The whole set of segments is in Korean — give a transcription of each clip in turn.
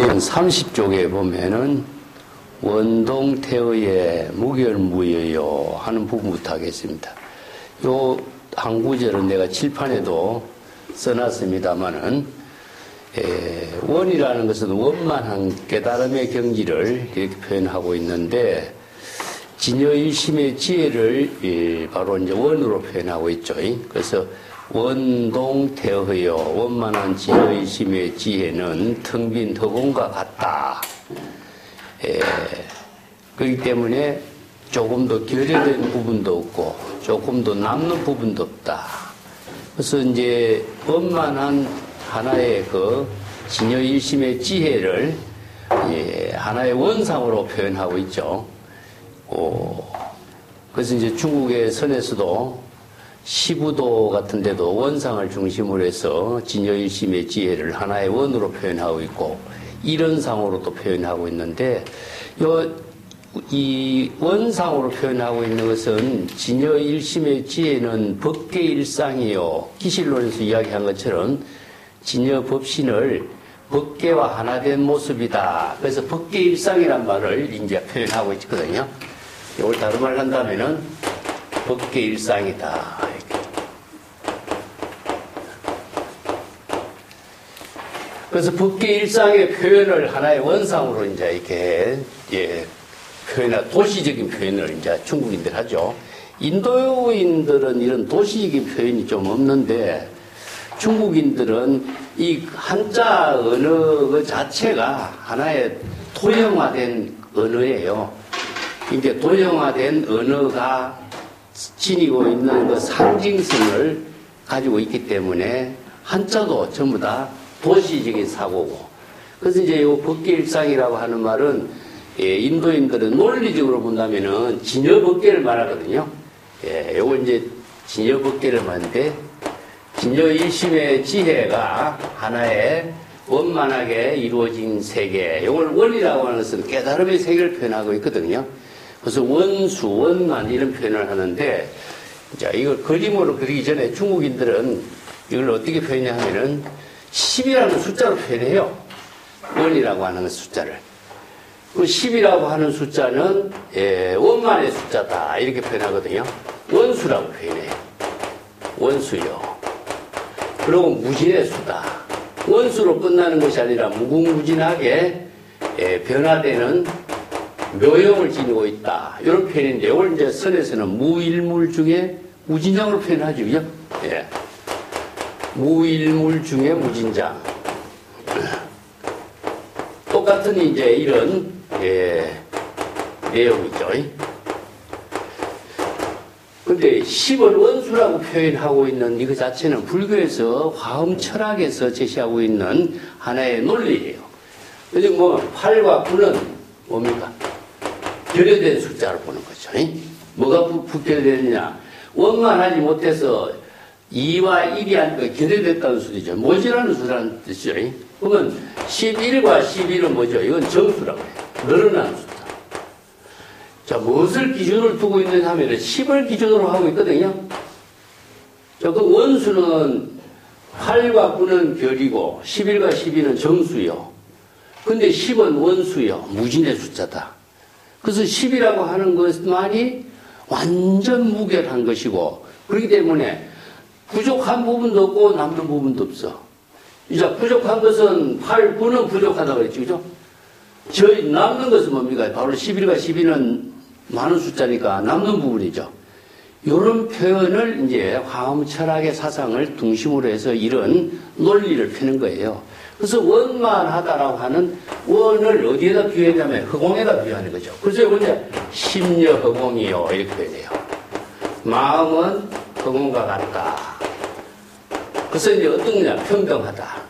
대인 30쪽에 보면은 원동태의의 무결무여요 하는 부분부터 하겠습니다. 요 한 구절은 내가 칠판에도 써놨습니다마는 원이라는 것은 원만한 깨달음의 경지를 이렇게 표현하고 있는데 진여일심의 지혜를 바로 이제 원으로 표현하고 있죠. 그래서 원동태의요 원만한 진여일심의 지혜는 텅 빈 허공과 같다. 그렇기 때문에 조금 더 결여된 부분도 없고 조금 더 남는 부분도 없다. 그래서 이제 원만한 하나의 그 진여일심의 지혜를 하나의 원상으로 표현하고 있죠. 그래서 이제 중국의 선에서도 시부도 같은 데도 원상을 중심으로 해서 진여일심의 지혜를 하나의 원으로 표현하고 있고 이론상으로도 표현하고 있는데 이 원상으로 표현하고 있는 것은 진여일심의 지혜는 법계일상이요. 기실론에서 이야기한 것처럼 진여법신을 법계와 하나 된 모습이다. 그래서 법계일상이란 말을 이제 표현하고 있거든요. 이걸 다른 말로 한다면은 법계일상이다. 그래서 법계일상의 표현을 하나의 원상으로 이제 이렇게 도시적인 표현을 이제 중국인들 하죠. 인도인들은 이런 도시적인 표현이 좀 없는데 중국인들은 이 한자 언어 그 자체가 하나의 도형화된 언어예요. 이제 도형화된 언어가 지니고 있는 그 상징성을 가지고 있기 때문에 한자도 전부 다 도시적인 사고고. 그래서 이제 이 법계일상이라고 하는 말은 인도인들은 논리적으로 본다면은 진여법계를 말하거든요. 요거 이제 진여법계를 말하는데 진여일심의 지혜가 하나의 원만하게 이루어진 세계. 요걸 원이라고 하는 것은 깨달음의 세계를 표현하고 있거든요. 그래서 원수, 원만 이런 표현을 하는데 자, 이걸 그림으로 그리기 전에 중국인들은 이걸 어떻게 표현하냐면은 10이라는 숫자로 표현해요. 원이라고 하는 숫자를. 그 10이라고 하는 숫자는 원만의 숫자다 이렇게 표현하거든요. 원수라고 표현해요. 원수요. 그리고 무진의 수다. 원수로 끝나는 것이 아니라 무궁무진하게 변화되는 묘형을 지니고 있다. 이런 표현인데 이걸 이제 선에서는 무일물 중에 무진장으로 표현하죠. 그죠? 무일물 중에 무진장. 똑같은 이제 이런 내용이죠. 근데 10을 원수라고 표현하고 있는 이거 자체는 불교에서 화엄 철학에서 제시하고 있는 하나의 논리예요. 그래서 뭐 8과 9는 뭡니까? 결여된 숫자를 보는 거죠. 뭐가 결여됐느냐? 원만하지 못해서 2와 1이 아니라 결여됐다는 소리죠. 모자라는 수라는 뜻이죠. 그러면 11과 11은 뭐죠? 이건 정수라고 해요. 늘어나는 숫자. 자, 무엇을 기준으로 두고 있느냐 하면 10을 기준으로 하고 있거든요. 자, 그 원수는 8과 9는 결이고 11과 12는 정수요. 근데 10은 원수요. 무진의 숫자다. 그래서 10이라고 하는 것만이 완전 무결한 것이고 그렇기 때문에 부족한 부분도 없고 남는 부분도 없어. 이제 부족한 것은 8, 9는 부족하다고 그랬죠. 그죠? 저희 남는 것은 뭡니까? 바로 11과 12는 많은 숫자니까 남는 부분이죠. 이런 표현을 이제 화엄 철학의 사상을 중심으로 해서 이런 논리를 펴는 거예요. 그래서 원만하다라고 하는 원을 어디에다 비유하냐면 허공에다 비유하는 거죠. 그래서 이제 심려 허공이요 이렇게 표현해요. 마음은 허공과 같다. 그래서 이제 어떤 거냐? 평등하다.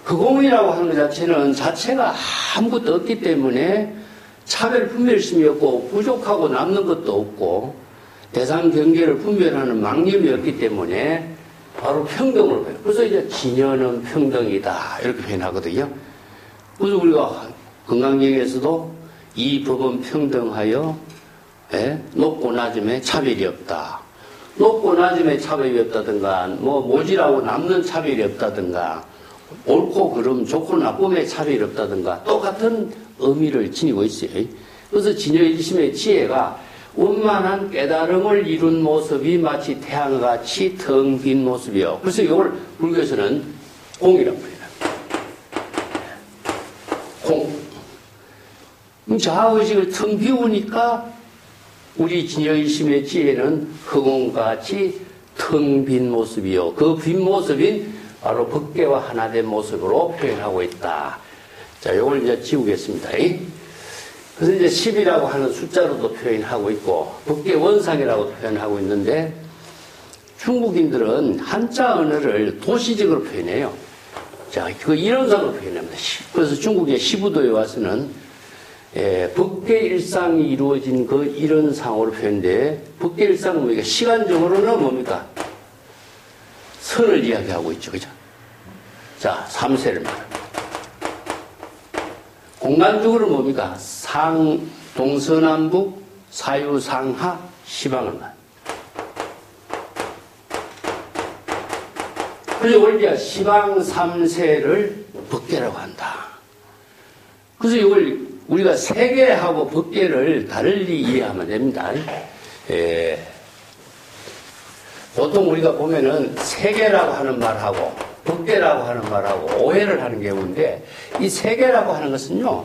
허공이라고 하는 것 자체는 자체가 아무것도 없기 때문에 차별 분별심이 없고 부족하고 남는 것도 없고 대상 경계를 분별하는 망념이 없기 때문에 바로 평등으로 표현해요. 그래서 이제 진여는 평등이다 이렇게 표현하거든요. 그래서 우리가 건강경에서도 이 법은 평등하여 높고 낮음에 차별이 없다. 높고 낮음에 차별이 없다든가 뭐 모질하고 남는 차별이 없다든가 옳고 그름, 좋고 나쁨의 차별이 없다든가 똑같은 의미를 지니고 있어요. 그래서 진여일심의 지혜가 원만한 깨달음을 이룬 모습이 마치 태양같이 텅 빈 모습이요. 그래서 이걸 불교에서는 공이라고 해요. 공. 자아의식을 텅 비우니까 우리 진여일심의 지혜는 허공같이 텅 빈 모습이요. 그 빈 모습인 바로 법계와 하나된 모습으로 표현하고 있다. 자, 요걸 이제 지우겠습니다. 그래서 이제 10이라고 하는 숫자로도 표현하고 있고, 법계 원상이라고 표현하고 있는데, 중국인들은 한자 언어를 도시적으로 표현해요. 자, 그 이론상으로 표현합니다. 그래서 중국의 시부도에 와서는, 법계 일상이 이루어진 그 이론상으로 표현돼, 법계 일상은 뭡니까? 시간적으로는 뭡니까? 선을 이야기하고 있죠. 그죠? 자, 3세를 말합니다. 공간적으로 뭡니까? 동서남북, 사유상하, 시방을 말합니다. 그래서 원리가 시방 3세를 법계라고 한다. 그래서 이걸 우리가 세계하고 법계를 다르게 이해하면 됩니다. 보통 우리가 보면은 세계라고 하는 말하고 법계라고 하는 말하고 오해를 하는 경우인데, 이 세계라고 하는 것은요,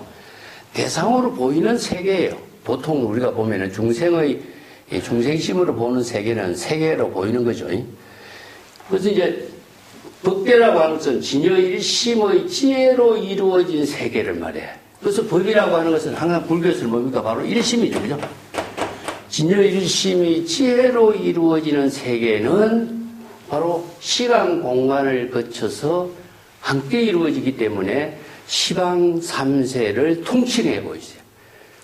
대상으로 보이는 세계예요. 보통 우리가 보면은 중생심으로 보는 세계는 세계로 보이는 거죠. 그래서 이제 법계라고 하는 것은 진여일심의 지혜로 이루어진 세계를 말해. 그래서 법이라고 하는 것은 항상 불교에서는 뭡니까? 바로 일심이죠. 그죠? 진여일심이 지혜로 이루어지는 세계는 바로 시간, 공간을 거쳐서 함께 이루어지기 때문에 시방 3세를 통칭하고 있어요.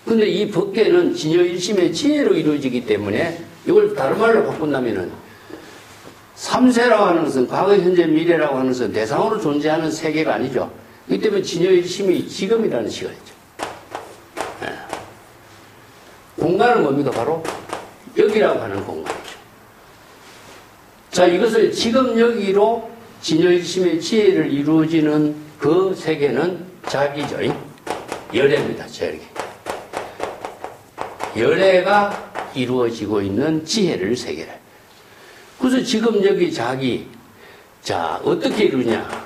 그런데 이 법계는 진여일심의 지혜로 이루어지기 때문에 이걸 다른 말로 바꾼다면은 3세라고 하는 것은 과거, 현재, 미래라고 하는 것은 대상으로 존재하는 세계가 아니죠. 그렇기 때문에 진여일심이 지금이라는 시간이죠. 공간은 뭡니까? 바로 여기라고 하는 공간이죠. 자, 이것을 지금 여기로 진여일심의 지혜를 이루어지는 그 세계는 자기죠. 열애입니다. 저기. 열애가 이루어지고 있는 지혜를 세계를. 그래서 지금 여기 자기, 자, 어떻게 이루냐?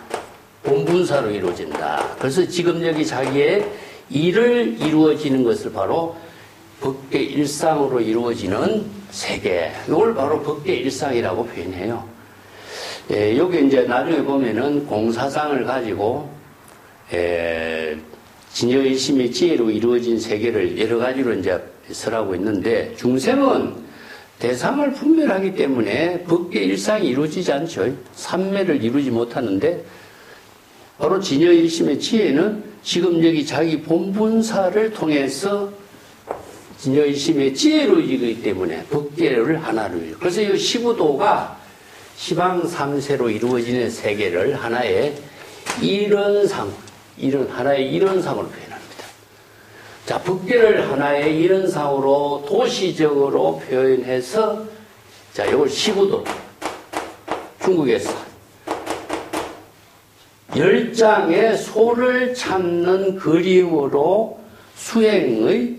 본분사로 이루어진다. 그래서 지금 여기 자기의 일을 이루어지는 것을 바로 법계 일상으로 이루어지는 세계. 이걸 바로 법계 일상이라고 표현해요. 여기 이제 나중에 보면은 공사상을 가지고, 진여일심의 지혜로 이루어진 세계를 여러 가지로 이제 설하고 있는데, 중생은 대상을 분별하기 때문에 법계 일상이 이루어지지 않죠. 삼매를 이루지 못하는데, 바로 진여일심의 지혜는 지금 여기 자기 본분사를 통해서 진여일심의 지혜로 이루기 때문에 법계를 하나로 이루어요. 그래서 이 시부도가 시방 3세로 이루어지는 세계를 하나의 이론상, 하나의 이론상으로 표현합니다. 자, 법계를 하나의 이론상으로 도시적으로 표현해서, 자, 이걸 시부도, 중국에서 10장의 소를 찾는 그림으로 수행의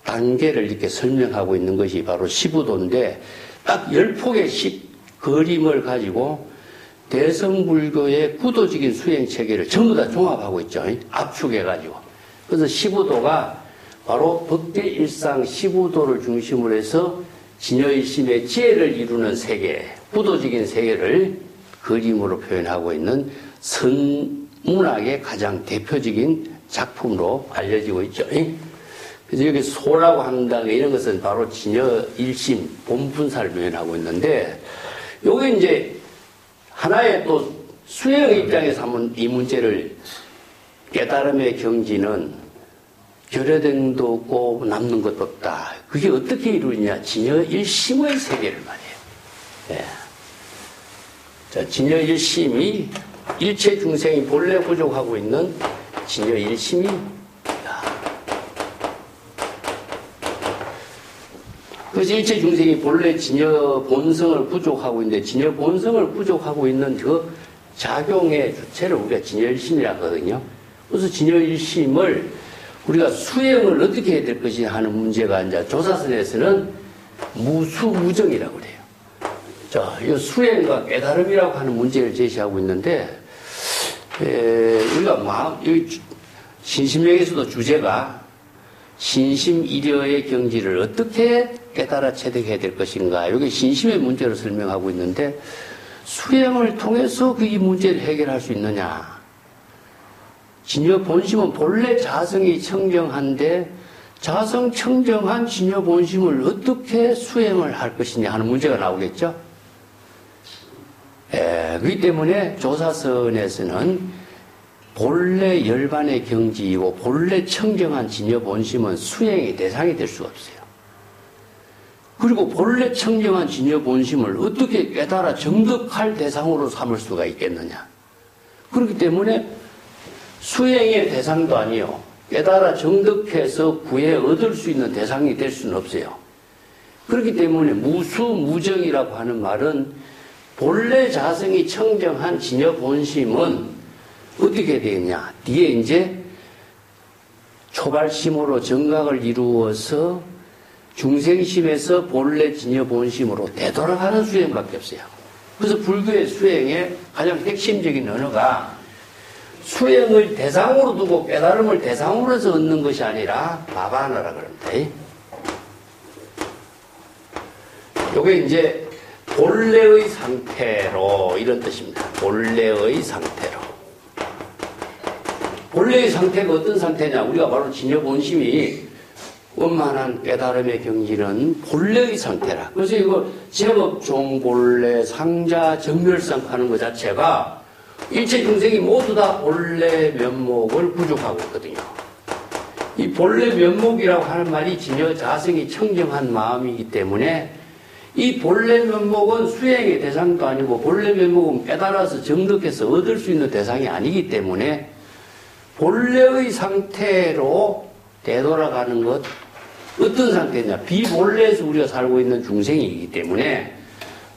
단계를 이렇게 설명하고 있는 것이 바로 시부도인데, 딱 10폭의 그림을 가지고 대성불교의 구도적인 수행체계를 전부 다 종합하고 있죠. 압축해가지고. 그래서 시부도가 바로 법계 일상 시부도를 중심으로 해서 진여일심의 지혜를 이루는 세계, 구도적인 세계를 그림으로 표현하고 있는 선문학의 가장 대표적인 작품으로 알려지고 있죠. 그래서 여기 소라고 한다, 이런 것은 바로 진여일심, 본분사를 표현하고 있는데, 요게 이제 하나의 또 수행 입장에서 한번 이 문제를, 깨달음의 경지는 결여됨도 없고 남는 것도 없다. 그게 어떻게 이루느냐? 진여일심의 세계를 말해요. 예. 자, 진여일심이 일체 중생이 본래 부족하고 있는 진여일심이, 그래서 일체 중생이 본래 진여 본성을 부족하고 있는데, 진여 본성을 부족하고 있는 그 작용의 주체를 우리가 진여일심이라고 하거든요. 그래서 진여일심을 우리가 수행을 어떻게 해야 될 것이냐 하는 문제가 이제 조사선에서는 무수무정이라고 그래요. 자, 이 수행과 깨달음이라고 하는 문제를 제시하고 있는데, 우리가 여기 신심명에서도 주제가 신심이려의 경지를 어떻게 깨달아 체득해야 될 것인가. 이게 신심의 문제로 설명하고 있는데, 수행을 통해서 이 문제를 해결할 수 있느냐. 진여 본심은 본래 자성이 청정한데, 자성 청정한 진여 본심을 어떻게 수행을 할 것이냐 하는 문제가 나오겠죠. 그렇기 때문에 조사선에서는 본래 열반의 경지이고 본래 청정한 진여 본심은 수행의 대상이 될 수가 없어요. 그리고 본래 청정한 진여 본심을 어떻게 깨달아 정득할 대상으로 삼을 수가 있겠느냐. 그렇기 때문에 수행의 대상도 아니요, 깨달아 정득해서 구해 얻을 수 있는 대상이 될 수는 없어요. 그렇기 때문에 무수무정이라고 하는 말은 본래 자성이 청정한 진여 본심은 어떻게 되겠냐. 뒤에 이제 초발심으로 정각을 이루어서 중생심에서 본래 진여 본심으로 되돌아가는 수행밖에 없어요. 그래서 불교의 수행의 가장 핵심적인 언어가 수행을 대상으로 두고 깨달음을 대상으로 해서 얻는 것이 아니라 바바나라 그럽니다. 요게 이제 본래의 상태로 이런 뜻입니다. 본래의 상태로. 본래의 상태가 어떤 상태냐? 우리가 바로 진여 본심이 원만한 깨달음의 경지는 본래의 상태라. 그래서 이거 제법 종본래 상자 정멸상 하는 것 자체가 일체 중생이 모두 다 본래 면목을 구족하고 있거든요. 이 본래 면목이라고 하는 말이 진여 자성이 청정한 마음이기 때문에 이 본래 면목은 수행의 대상도 아니고 본래 면목은 깨달아서 정득해서 얻을 수 있는 대상이 아니기 때문에 본래의 상태로 되돌아가는 것, 어떤 상태냐? 비본래에서 우리가 살고 있는 중생이기 때문에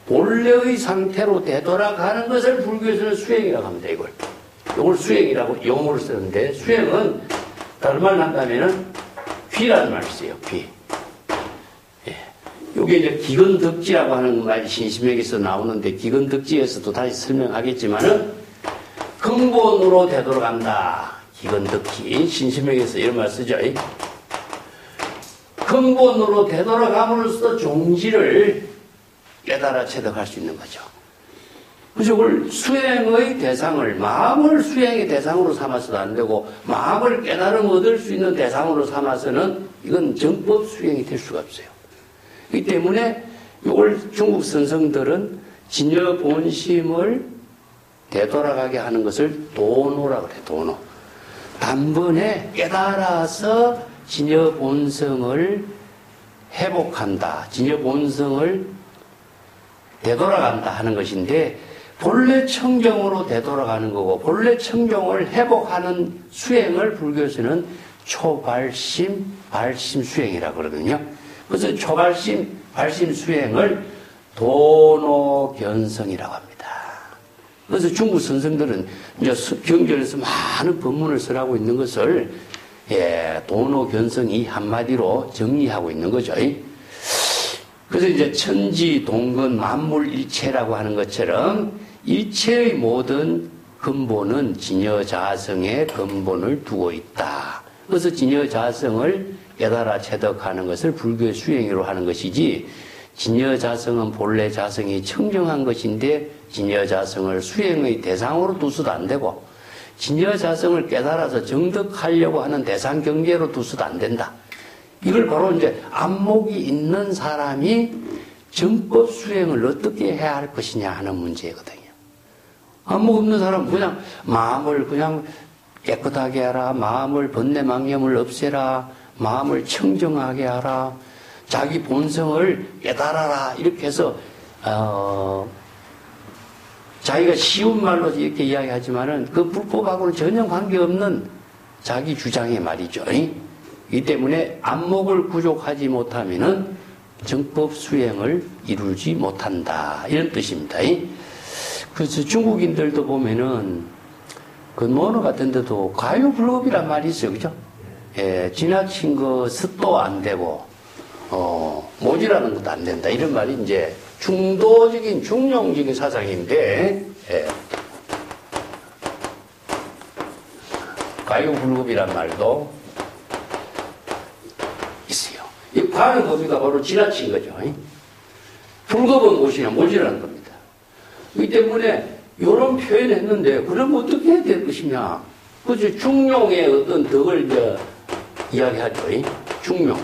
본래의 상태로 되돌아가는 것을 불교에서는 수행이라고 합니다. 이걸 수행이라고 용어를 쓰는데, 수행은 다른 말로 한다면은 귀라는 말을 써요. 귀. 이게 이제 기근덕지라고 하는 말이 신심맥에서 나오는데, 기근덕지에서도 다시 설명하겠지만은 근본으로 되돌아간다. 기근덕지. 신심맥에서 이런 말 쓰죠. 근본으로 되돌아감으로써 종지를 깨달아 체득할 수 있는 거죠. 그래서 그걸 수행의 대상을, 마음을 수행의 대상으로 삼아서도 안 되고, 마음을 깨달음 얻을 수 있는 대상으로 삼아서는 이건 정법 수행이 될 수가 없어요. 그렇기 때문에 이걸 중국 선성들은 진여 본심을 되돌아가게 하는 것을 도노라고 그래요. 도노. 단번에 깨달아서 진여 본성을 회복한다. 진여 본성을 되돌아간다 하는 것인데, 본래 청정으로 되돌아가는 거고, 본래 청정을 회복하는 수행을 불교에서는 초발심, 발심 수행이라고 그러거든요. 그래서 초발심, 발심 수행을 도노견성이라고 합니다. 그래서 중국 선생들은 이제 경전에서 많은 법문을 설하고 있는 것을 도노견성이 한마디로 정리하고 있는 거죠. 그래서 이제 천지, 동건, 만물일체라고 하는 것처럼 일체의 모든 근본은 진여자성의 근본을 두고 있다. 그래서 진여자성을 깨달아 체득하는 것을 불교의 수행으로 하는 것이지, 진여자성은 본래 자성이 청정한 것인데 진여자성을 수행의 대상으로 두서도 안 되고, 진여자성을 깨달아서 정득하려고 하는 대상 경계로 두서도 안 된다. 이걸 바로 이제 안목이 있는 사람이 정법 수행을 어떻게 해야 할 것이냐 하는 문제거든요. 안목 없는 사람은 그냥 마음을 그냥 깨끗하게 하라, 마음을 번뇌망념을 없애라, 마음을 청정하게 하라, 자기 본성을 깨달아라, 이렇게 해서 자기가 쉬운 말로 이렇게 이야기하지만은 그 불법하고는 전혀 관계없는 자기 주장의 말이죠. 이 때문에 안목을 구족하지 못하면은 정법 수행을 이루지 못한다, 이런 뜻입니다. 그래서 중국인들도 보면은 그 논어 같은 데도 과유불급이란 말이 있어요. 그죠? 예, 지나친 거 습도 안 되고, 모질하는 것도 안 된다. 이런 말이 이제 중도적인, 중용적인 사상인데, 예. 과유불급이란 말도 있어요. 이 과는 뭡니까? 바로 지나친 거죠. 불급은 무엇이냐? 모질하는 겁니다. 그렇기 때문에 이런 표현을 했는데, 그럼 어떻게 해야 될 것이냐? 그죠? 중용의 어떤 덕을 이제 이야기하죠. 중용.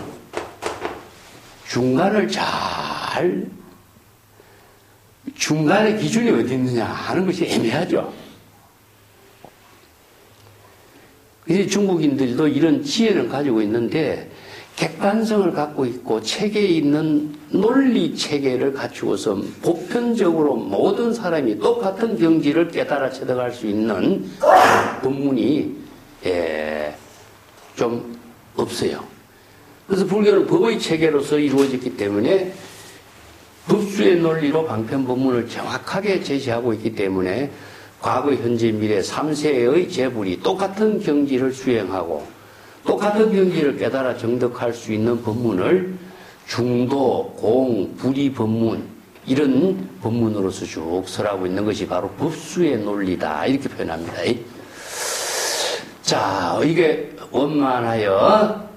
중간을 중간의 기준이 어디 있느냐 하는 것이 애매하죠. 그래서 중국인들도 이런 지혜를 가지고 있는데, 객관성을 갖고 있고 체계에 있는 논리 체계를 갖추고서 보편적으로 모든 사람이 똑같은 경지를 깨달아 체득할 수 있는 법문이 좀 없어요. 그래서 불교는 법의 체계로서 이루어졌기 때문에 법수의 논리로 방편법문을 정확하게 제시하고 있기 때문에 과거, 현재, 미래 3세의 재불이 똑같은 경지를 수행하고 똑같은 경지를 깨달아 정득할 수 있는 법문을 중도, 공, 불이 법문 이런 법문으로서 쭉 설하고 있는 것이 바로 법수의 논리다 이렇게 표현합니다. 자, 이게 원만하여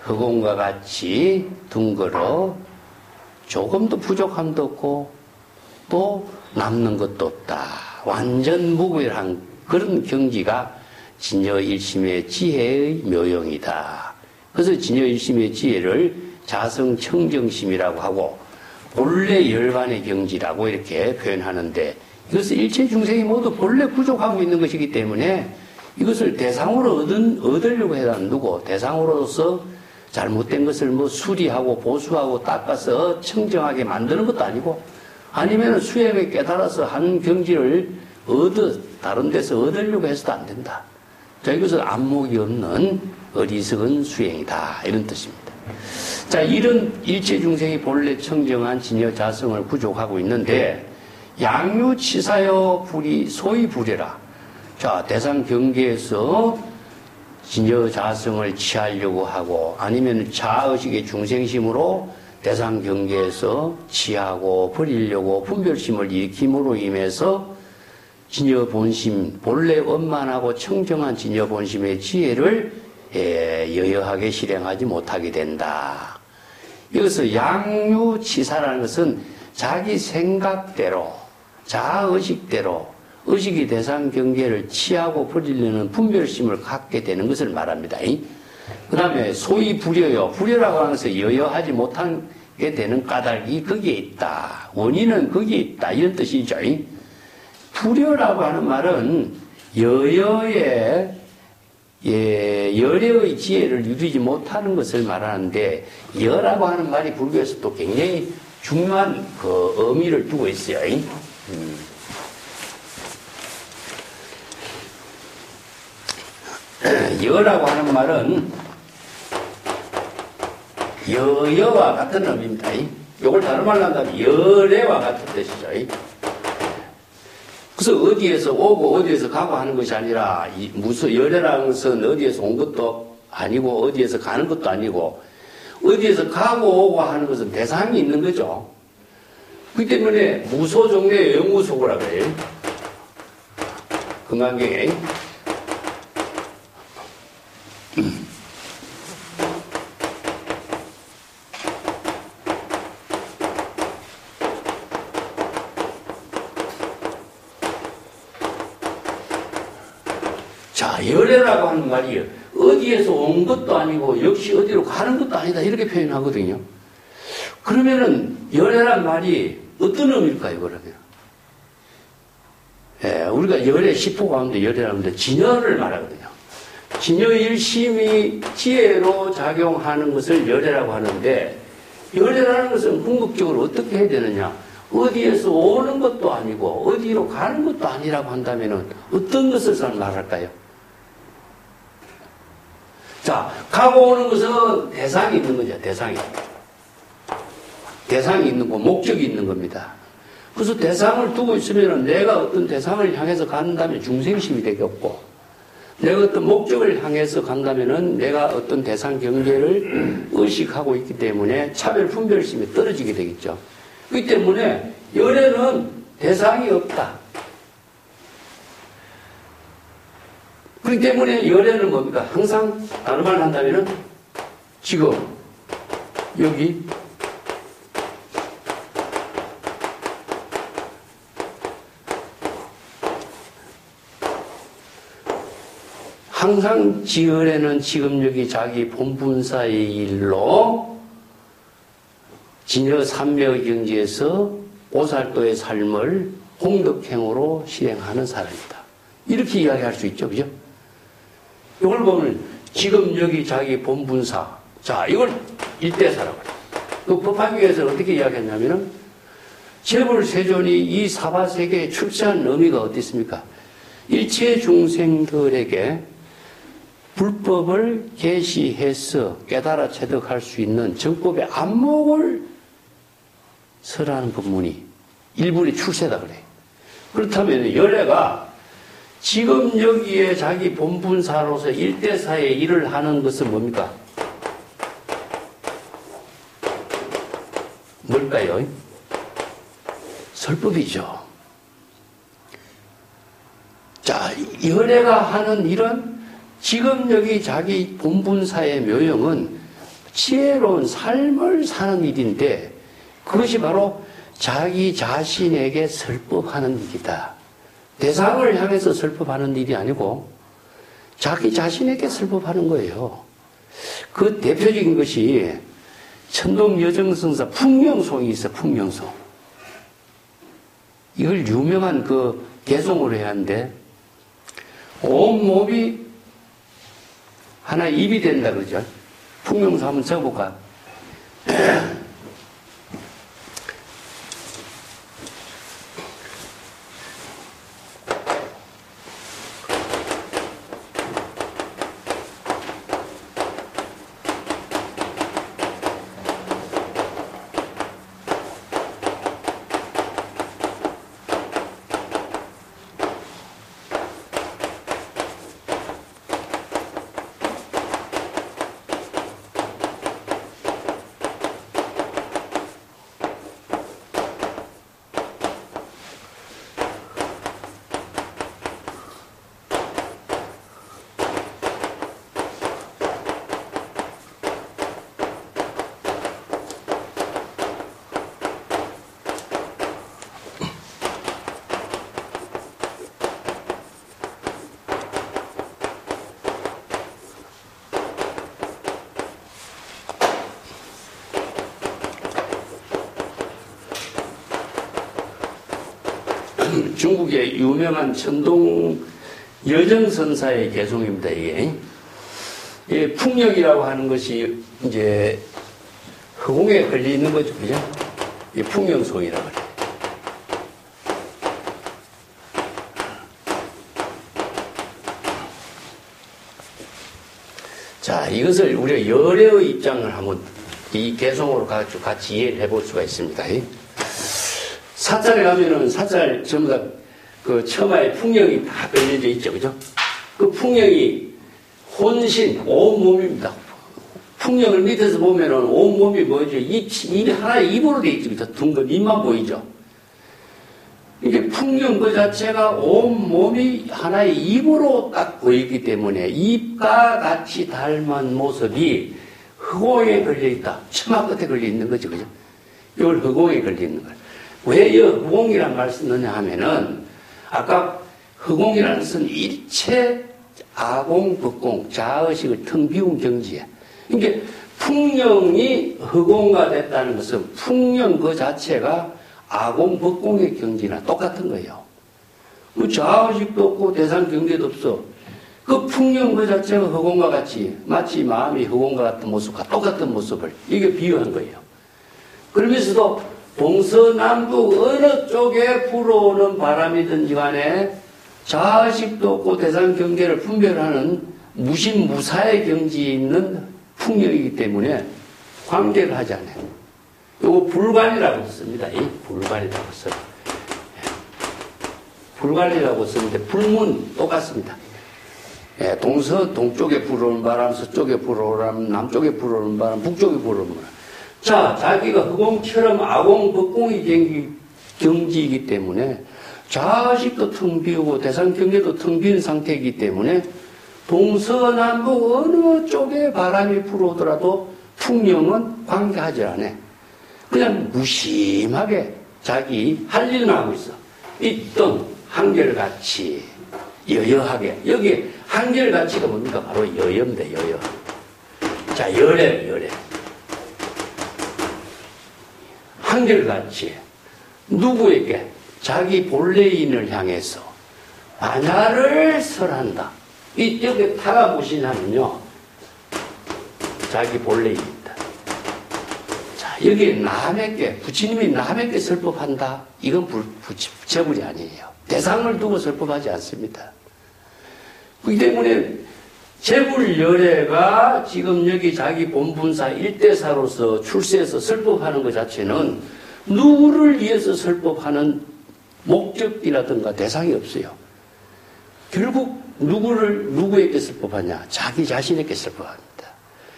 허공과 같이 둥글어 조금도 부족함도 없고 또 남는 것도 없다. 완전 무구한 그런 경지가 진여일심의 지혜의 묘용이다. 그래서 진여일심의 지혜를 자성청정심이라고 하고 본래 열반의 경지라고 이렇게 표현하는데, 이것은 일체 중생이 모두 본래 부족하고 있는 것이기 때문에 이것을 대상으로 얻으려고 해도 안 두고 대상으로서 잘못된 것을 뭐 수리하고 보수하고 닦아서 청정하게 만드는 것도 아니고, 아니면 수행에 깨달아서 한 경지를 다른 데서 얻으려고 해서도 안 된다. 자, 이것은 안목이 없는 어리석은 수행이다. 이런 뜻입니다. 자, 이런 일체 중생이 본래 청정한 진여 자성을 구족하고 있는데, 양유치사여 불이 소위 불이라. 자, 대상 경계에서 진여 자성을 취하려고 하고, 아니면 자의식의 중생심으로 대상 경계에서 취하고 버리려고 분별심을 일으킴으로 인해서 진여 본심, 본래 원만하고 청정한 진여 본심의 지혜를 여여하게 실행하지 못하게 된다. 여기서 양유치사라는 것은 자기 생각대로, 자의식대로 의식이 대상 경계를 취하고 버리려는 분별심을 갖게 되는 것을 말합니다. 그 다음에 소위 불여요. 불여라고 하는 것은 여여하지 못하게 되는 까닭이 거기에 있다. 원인은 거기에 있다. 이런 뜻이죠. 불여라고 하는 말은 여여의 열애의 지혜를 이루지 못하는 것을 말하는데, 여라고 하는 말이 불교에서 또 굉장히 중요한 그 의미를 두고 있어요. 여라고 하는 말은 여여와 같은 의미입니다. 이걸 다른 말로 한다면 열애와 같은 뜻이죠. 그래서 어디에서 오고 어디에서 가고 하는 것이 아니라, 무슨 열애라는 것은 어디에서 온 것도 아니고 어디에서 가는 것도 아니고, 어디에서 가고 오고 하는 것은 대상이 있는 거죠. 그렇기 때문에 무소종례의 영무소고라고 해요. 금강경에. 자, 열애라고 하는 말이 어디에서 온 것도 아니고 역시 어디로 가는 것도 아니다 이렇게 표현하거든요. 그러면은 열애란 말이 어떤 의미일까요, 그러면? 우리가 열애 10호 가운데 열애라는 데 진여를 말하거든요. 진여일심이 지혜로 작용하는 것을 열애라고 하는데, 열애라는 것은 궁극적으로 어떻게 해야 되느냐? 어디에서 오는 것도 아니고 어디로 가는 것도 아니라고 한다면은 어떤 것을 말할까요? 자, 가고 오는 것은 대상이 있는 거죠, 대상이. 대상이 있는 거, 목적이 있는 겁니다. 그래서 대상을 두고 있으면 내가 어떤 대상을 향해서 간다면 중생심이 되겠고, 내가 어떤 목적을 향해서 간다면은 내가 어떤 대상 경계를 의식하고 있기 때문에 차별 분별심이 떨어지게 되겠죠. 그렇기 때문에 열애는 대상이 없다. 그렇기 때문에 열애는 뭡니까? 항상 다른 말을 한다면은 지금 여기 항상 지열에는 지금 여기 자기 본분사의 일로 진여 삼매의 경지에서 보살도의 삶을 공덕행으로 실행하는 사람이다. 이렇게 이야기할 수 있죠. 그죠? 이걸 보면 지금 여기 자기 본분사. 자, 이걸 일대사라고 해요. 그 법화기에서 어떻게 이야기했냐면은 재벌세존이 이 사바세계에 출세한 의미가 어디 있습니까? 일체 중생들에게 불법을 계시해서 깨달아 체득할 수 있는 정법의 안목을 설하는 법문이 일본의 출세다 그래. 그렇다면 열애가 지금 여기에 자기 본분사로서 일대사의 일을 하는 것은 뭡니까? 뭘까요? 설법이죠. 자, 열애가 하는 일은 지금 여기 자기 본분사의 묘용은 지혜로운 삶을 사는 일인데 그것이 바로 자기 자신에게 설법하는 일이다. 대상을 향해서 설법하는 일이 아니고 자기 자신에게 설법하는 거예요. 그 대표적인 것이 천동 여정성사 풍명송이 있어. 풍명송. 이걸 유명한 그 개송으로 해야 하는데 온몸이 하나 입이 된다 그러죠. 풍명송 한번 적어볼까? 중국의 유명한 천동 여정선사의 개송입니다. 이게 풍력이라고 하는 것이 이제 허공에 걸려 있는 거죠, 그죠? 이 풍령송이라고 해요. 자, 이것을 우리가 열애의 입장을 한번 이 개송으로 같이 이해를 해볼 수가 있습니다. 사찰에 가면은 사찰 전부 다 그 처마에 풍령이 다 걸려져 있죠. 그죠? 그 풍령이 혼신, 온몸입니다. 풍령을 밑에서 보면은 온몸이 뭐죠? 입이 하나의 입으로 돼 있죠. 그죠? 둥근 입만 보이죠? 이게 풍령 그 자체가 온몸이 하나의 입으로 딱 보이기 때문에 입과 같이 닮은 모습이 허공에 걸려 있다. 처마 끝에 걸려 있는 거죠. 그죠? 이걸 허공에 걸려 있는 거예요. 왜 이 허공이라는 말을 쓰느냐 하면은 아까 허공이라는 것은 일체 아공, 법공, 자의식을 텅 비운 경지에. 그러니까 풍령이 허공가 됐다는 것은 풍령 그 자체가 아공, 법공의 경지나 똑같은 거예요. 그 자의식도 없고 대상 경계도 없어. 그 풍령 그 자체가 허공과 같이 마치 마음이 허공과 같은 모습과 똑같은 모습을 이게 비유한 거예요. 그러면서도 동서남북 어느 쪽에 불어오는 바람이든지 간에 자식도 없고 대상 경계를 분별하는 무신무사의 경지에 있는 풍령이기 때문에 관계를 하지 않아요. 이거 불관이라고 씁니다. 이 불관이라고 써요. 불관리라고 쓰는데 불문 똑같습니다. 예, 동쪽에 불어오는 바람, 서쪽에 불어오는 바람, 남쪽에 불어오는 바람, 북쪽에 불어오는 바람. 자, 자기가 허공처럼 아공, 법공이 경지이기 때문에 자식도 텅 비우고 대상 경계도 텅 빈 상태이기 때문에 동서남북 어느 쪽에 바람이 불어오더라도 풍령은 관계하지 않아. 그냥 무심하게 자기 할 일만 하고 있어. 있던 한결같이 여여하게. 여기 한결같이가 뭡니까? 바로 여여인데, 여여. 자, 열애. 한결같이 누구에게? 자기 본래인을 향해서 반야를 설한다. 여기 타가 무엇이냐면요, 자기 본래인입니다. 자, 여기 남에게, 부처님이 남에게 설법한다. 이건 부채불이 아니에요. 대상을 두고 설법하지 않습니다. 그렇기 때문에 재불열애가 지금 여기 자기 본분사 일대사로서 출세해서 설법하는 것 자체는 누구를 위해서 설법하는 목적이라든가 대상이 없어요. 결국 누구에게 설법하냐? 자기 자신에게 설법합니다.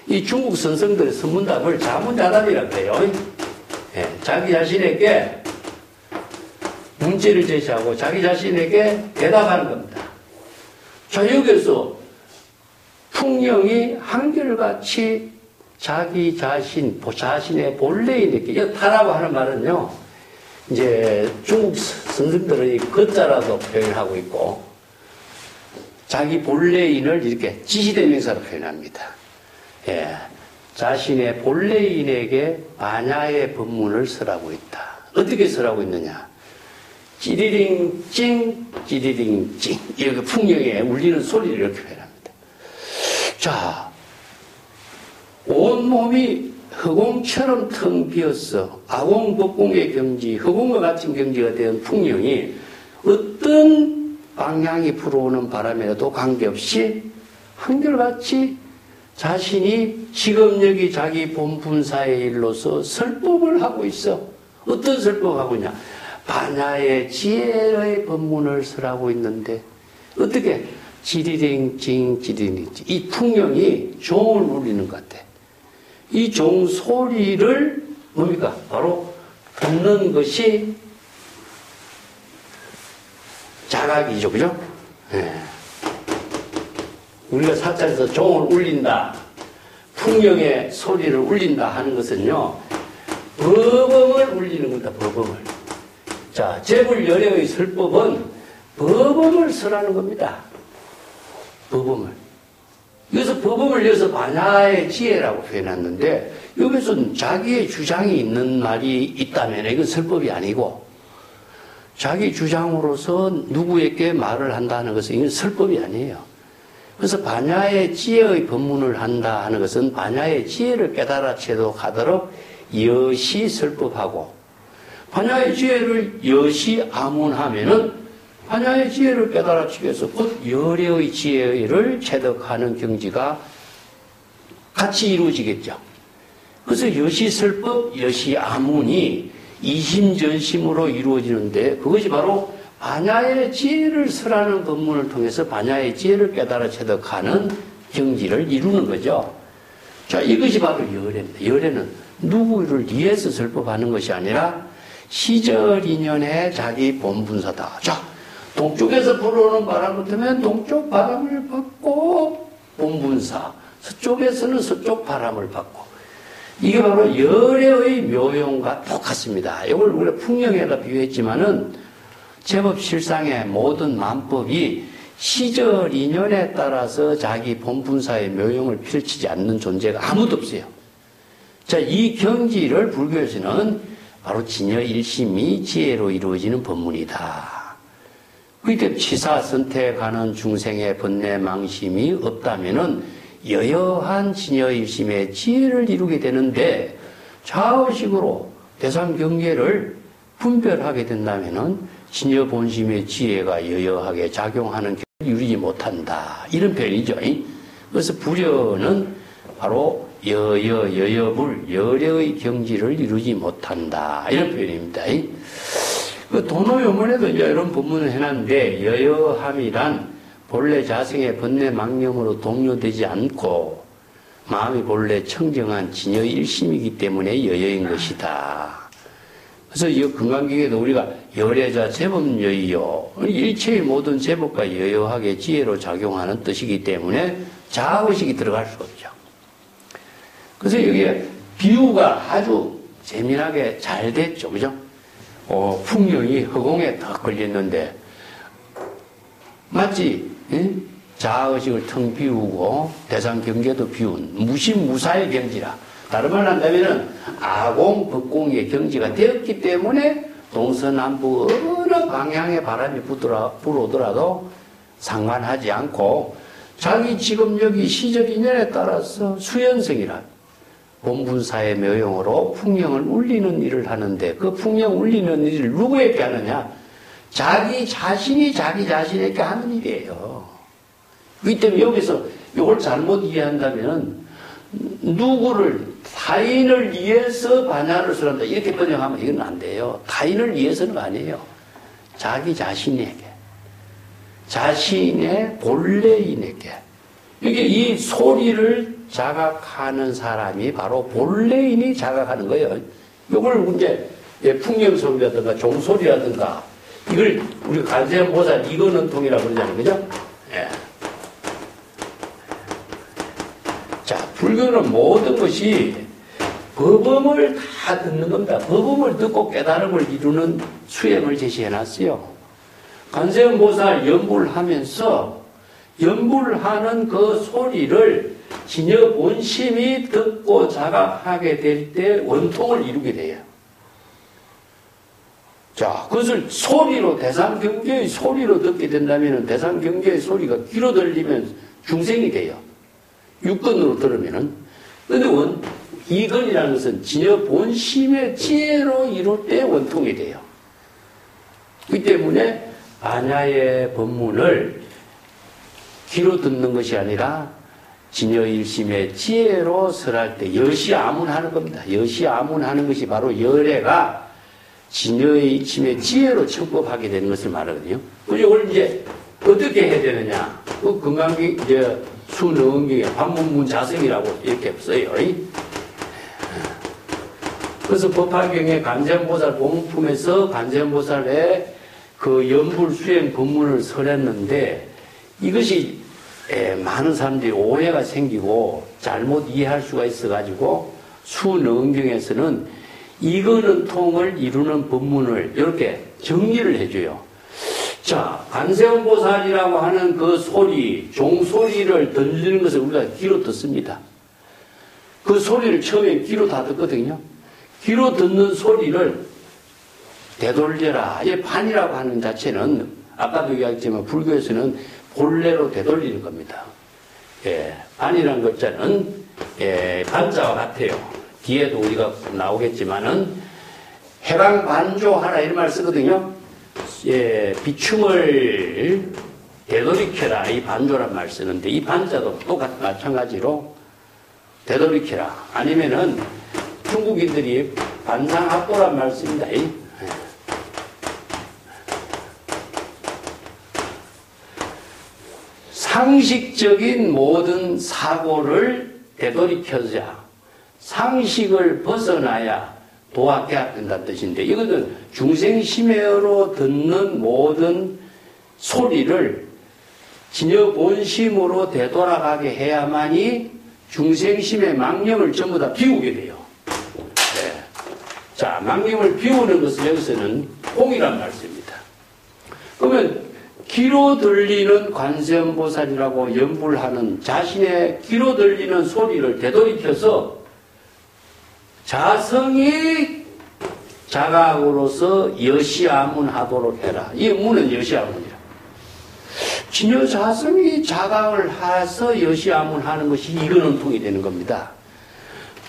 이 중국 선성들의 선문답을 자문자답이라고 해요. 예, 자기 자신에게 문제를 제시하고 자기 자신에게 대답하는 겁니다. 자, 여기서 풍령이 한결같이 자기 자신의 본래인에게, 타라고 하는 말은요, 이제 중국 선생들은 이 거자라도 표현하고 있고, 자기 본래인을 이렇게 지시대명사로 표현합니다. 예, 자신의 본래인에게 반야의 법문을 설하고 있다. 어떻게 설하고 있느냐? 찌리링찡, 찌리링찡. 이렇게 풍령에 울리는 소리를 이렇게 표현합니다. 자, 온몸이 허공처럼 텅 비었어. 아공법공의 경지, 허공과 같은 경지가 된 풍령이 어떤 방향이 불어오는 바람에도 관계없이 한결같이 자신이 지금 여기 자기 본분사의 일로서 설법을 하고 있어. 어떤 설법을 하고 있냐? 반야의 지혜의 법문을 설하고 있는데, 어떻게? 지리링찡, 지리링찡. 이 풍령이 종을 울리는 것 같아. 이 종 소리를 뭡니까? 바로 듣는 것이 자각이죠. 그죠? 예. 우리가 사찰에서 종을 울린다, 풍령의 소리를 울린다 하는 것은요, 법음을 울리는 겁니다. 법음을. 자, 재불열애의 설법은 법음을 설하는 겁니다. 법음을. 여기서 법음을 여기서 반야의 지혜라고 표현했는데, 여기서는 자기의 주장이 있는 말이 있다면 이건 설법이 아니고, 자기 주장으로서 누구에게 말을 한다는 것은 이건 설법이 아니에요. 그래서 반야의 지혜의 법문을 한다 하는 것은 반야의 지혜를 깨달아 채도하도록 여시 설법하고, 반야의 지혜를 여시 암문하면은 반야의 지혜를 깨달아치기 위해서 곧 열애의 지혜를 체득하는 경지가 같이 이루어지겠죠. 그래서 여시설법, 여시아문이 이심전심으로 이루어지는데, 그것이 바로 반야의 지혜를 설하는 법문을 통해서 반야의 지혜를 깨달아 체득하는 경지를 이루는 거죠. 자, 이것이 바로 열애입니다. 열애는 누구를 위해서 설법하는 것이 아니라 시절인연의 자기 본분사다. 자, 동쪽에서 불어오는 바람 같으면 동쪽 바람을 받고 본분사, 서쪽에서는 서쪽 바람을 받고, 이게 바로 열애의 묘용과 똑같습니다. 이걸 우리가 풍령에다 비유했지만은 제법 실상의 모든 만법이 시절 인연에 따라서 자기 본분사의 묘용을 펼치지 않는 존재가 아무도 없어요. 자, 이 경지를 불교에서는 바로 진여일심이 지혜로 이루어지는 법문이다. 그때 치사 선택하는 중생의 번뇌 망심이 없다면은 여여한 진여일심의 지혜를 이루게 되는데, 좌우식으로 대상 경계를 분별하게 된다면은 진여 본심의 지혜가 여여하게 작용하는 경지를 이루지 못한다. 이런 표현이죠. 그래서 불여는 바로 여여불, 열애의 경지를 이루지 못한다. 이런 표현입니다. 그 도노요문에도 이제 이런 법문을 해놨는데, 여여함이란 본래 자성의 번뇌 망념으로 동요되지 않고 마음이 본래 청정한 진여 일심이기 때문에 여여인 것이다. 그래서 이 금강경에도 우리가 열애자 제법여의요. 일체의 모든 제법과 여여하게 지혜로 작용하는 뜻이기 때문에 자아의식이 들어갈 수 없죠. 그래서 여기에 비유가 아주 재미나게 잘 됐죠. 그죠? 풍령이 허공에 딱 걸렸는데, 마치, 자아의식을 텅 비우고 대상 경계도 비운 무신무사의 경지라. 다른 말로 한다면은 아공, 법공의 경지가 되었기 때문에 동서남북 어느 방향의 바람이 불어오더라도 상관하지 않고 자기 지금 여기 시절 인연에 따라서 수연성이라 본분사의 묘용으로 풍령을 울리는 일을 하는데, 그 풍령 울리는 일을 누구에게 하느냐? 자기 자신이 자기 자신에게 하는 일이에요. 그렇기 때문에 여기서 이걸 잘못 이해한다면 누구를 타인을 위해서 반야를 설한다 이렇게 번역하면 이건 안 돼요. 타인을 위해서는 아니에요. 자기 자신에게, 자신의 본래인에게. 이게 이 소리를 자각하는 사람이 바로 본래인이 자각하는 거예요. 이걸 이제 풍경소리라든가 종소리라든가 이걸 우리 관세음보살 이거는 통이라고 그러잖아요. 그죠? 예. 자, 불교는 모든 것이 법음을 다 듣는 겁니다. 법음을 듣고 깨달음을 이루는 수행을 제시해 놨어요. 관세음보살 연불을 하면서 연불을 하는 그 소리를 진여 본심이 듣고 자각하게 될 때 원통을 이루게 돼요. 자, 그것을 소리로, 대상경계의 소리로 듣게 된다면 대상경계의 소리가 귀로 들리면 중생이 돼요. 육根으로 들으면은. 근데 이건이라는 것은 진여 본심의 지혜로 이룰 때 원통이 돼요. 그렇기 때문에 반야의 법문을 귀로 듣는 것이 아니라 진여 일심의 지혜로 설할 때 여시아문하는 겁니다. 여시아문하는 것이 바로 열애가 진여의 일심의 지혜로 청법하게 되는 것을 말하거든요. 그리고 이걸 이제 어떻게 해야 되느냐? 그 금강경 이제 수능경에 반문문 자성이라고 이렇게 써요. 그래서 법화경에 관세음보살 공품에서 관세음보살의 그 연불 수행 법문을 설했는데 이것이 많은 사람들이 오해가 생기고 잘못 이해할 수가 있어가지고 수능경에서는 이거는 통을 이루는 법문을 이렇게 정리를 해줘요. 자, 관세음보살이라고 하는 그 소리, 종소리를 들리는 것을 우리가 귀로 듣습니다. 그 소리를 처음에 귀로 다 듣거든요. 귀로 듣는 소리를 되돌려라. 이 반이라고 하는 자체는 아까도 얘기했지만 불교에서는 본래로 되돌리는 겁니다. 예, 반이라는 글자는 반자와 같아요. 뒤에도 우리가 나오겠지만은 해방반조하라 이런 말 쓰거든요. 예, 비춤을 되돌이켜라 이 반조란 말 쓰는데 이 반자도 똑같 마찬가지로 되돌이켜라. 아니면은 중국인들이 반상합도란 말 씁니다. 상식적인 모든 사고를 되돌이켜자. 상식을 벗어나야 도학해야 된다는 뜻인데 이것은 중생심해로 듣는 모든 소리를 진여 본심으로 되돌아가게 해야만이 중생심의 망념을 전부 다 비우게 돼요. 네. 자, 망념을 비우는 것은 여기서는 공이란 말씀입니다. 그러면 귀로 들리는 관세음보살이라고 연불하는 자신의 귀로 들리는 소리를 되돌이켜서 자성이 자각으로서 여시아문하도록 해라. 이 문은 여시아문이라. 진여 자성이 자각을 해서 여시아문하는 것이 이근원통이 되는 겁니다.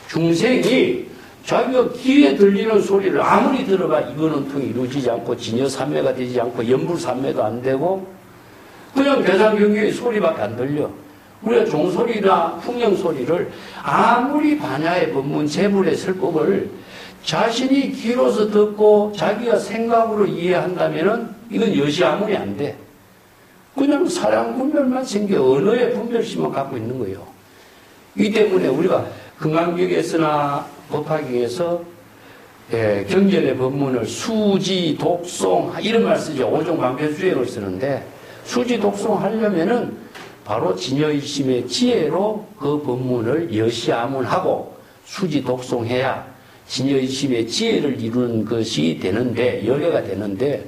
중생이 자기가 귀에 들리는 소리를 아무리 들어봐 이근원통이 이루어지지 않고 진여삼매가 되지 않고 연불삼매도 안 되고 그냥 대상경계의 소리밖에 안 들려. 우리가 종소리나 풍령소리를 아무리 반야의 법문 제불의 설법을 자신이 귀로서 듣고 자기가 생각으로 이해한다면은 이건 여시아문이 안 돼. 그냥 사량 분별만 생겨 언어의 분별심만 갖고 있는 거예요. 이 때문에 우리가 금강경에서나 법화경에서 경전의 법문을 수지, 독송 이런 말 쓰죠. 오종 방편수행을 쓰는데 수지, 독송 하려면은 바로 진여이심의 지혜로 그 법문을 여시아문하고 수지, 독송해야 진여이심의 지혜를 이루는 것이 되는데 열애가 되는데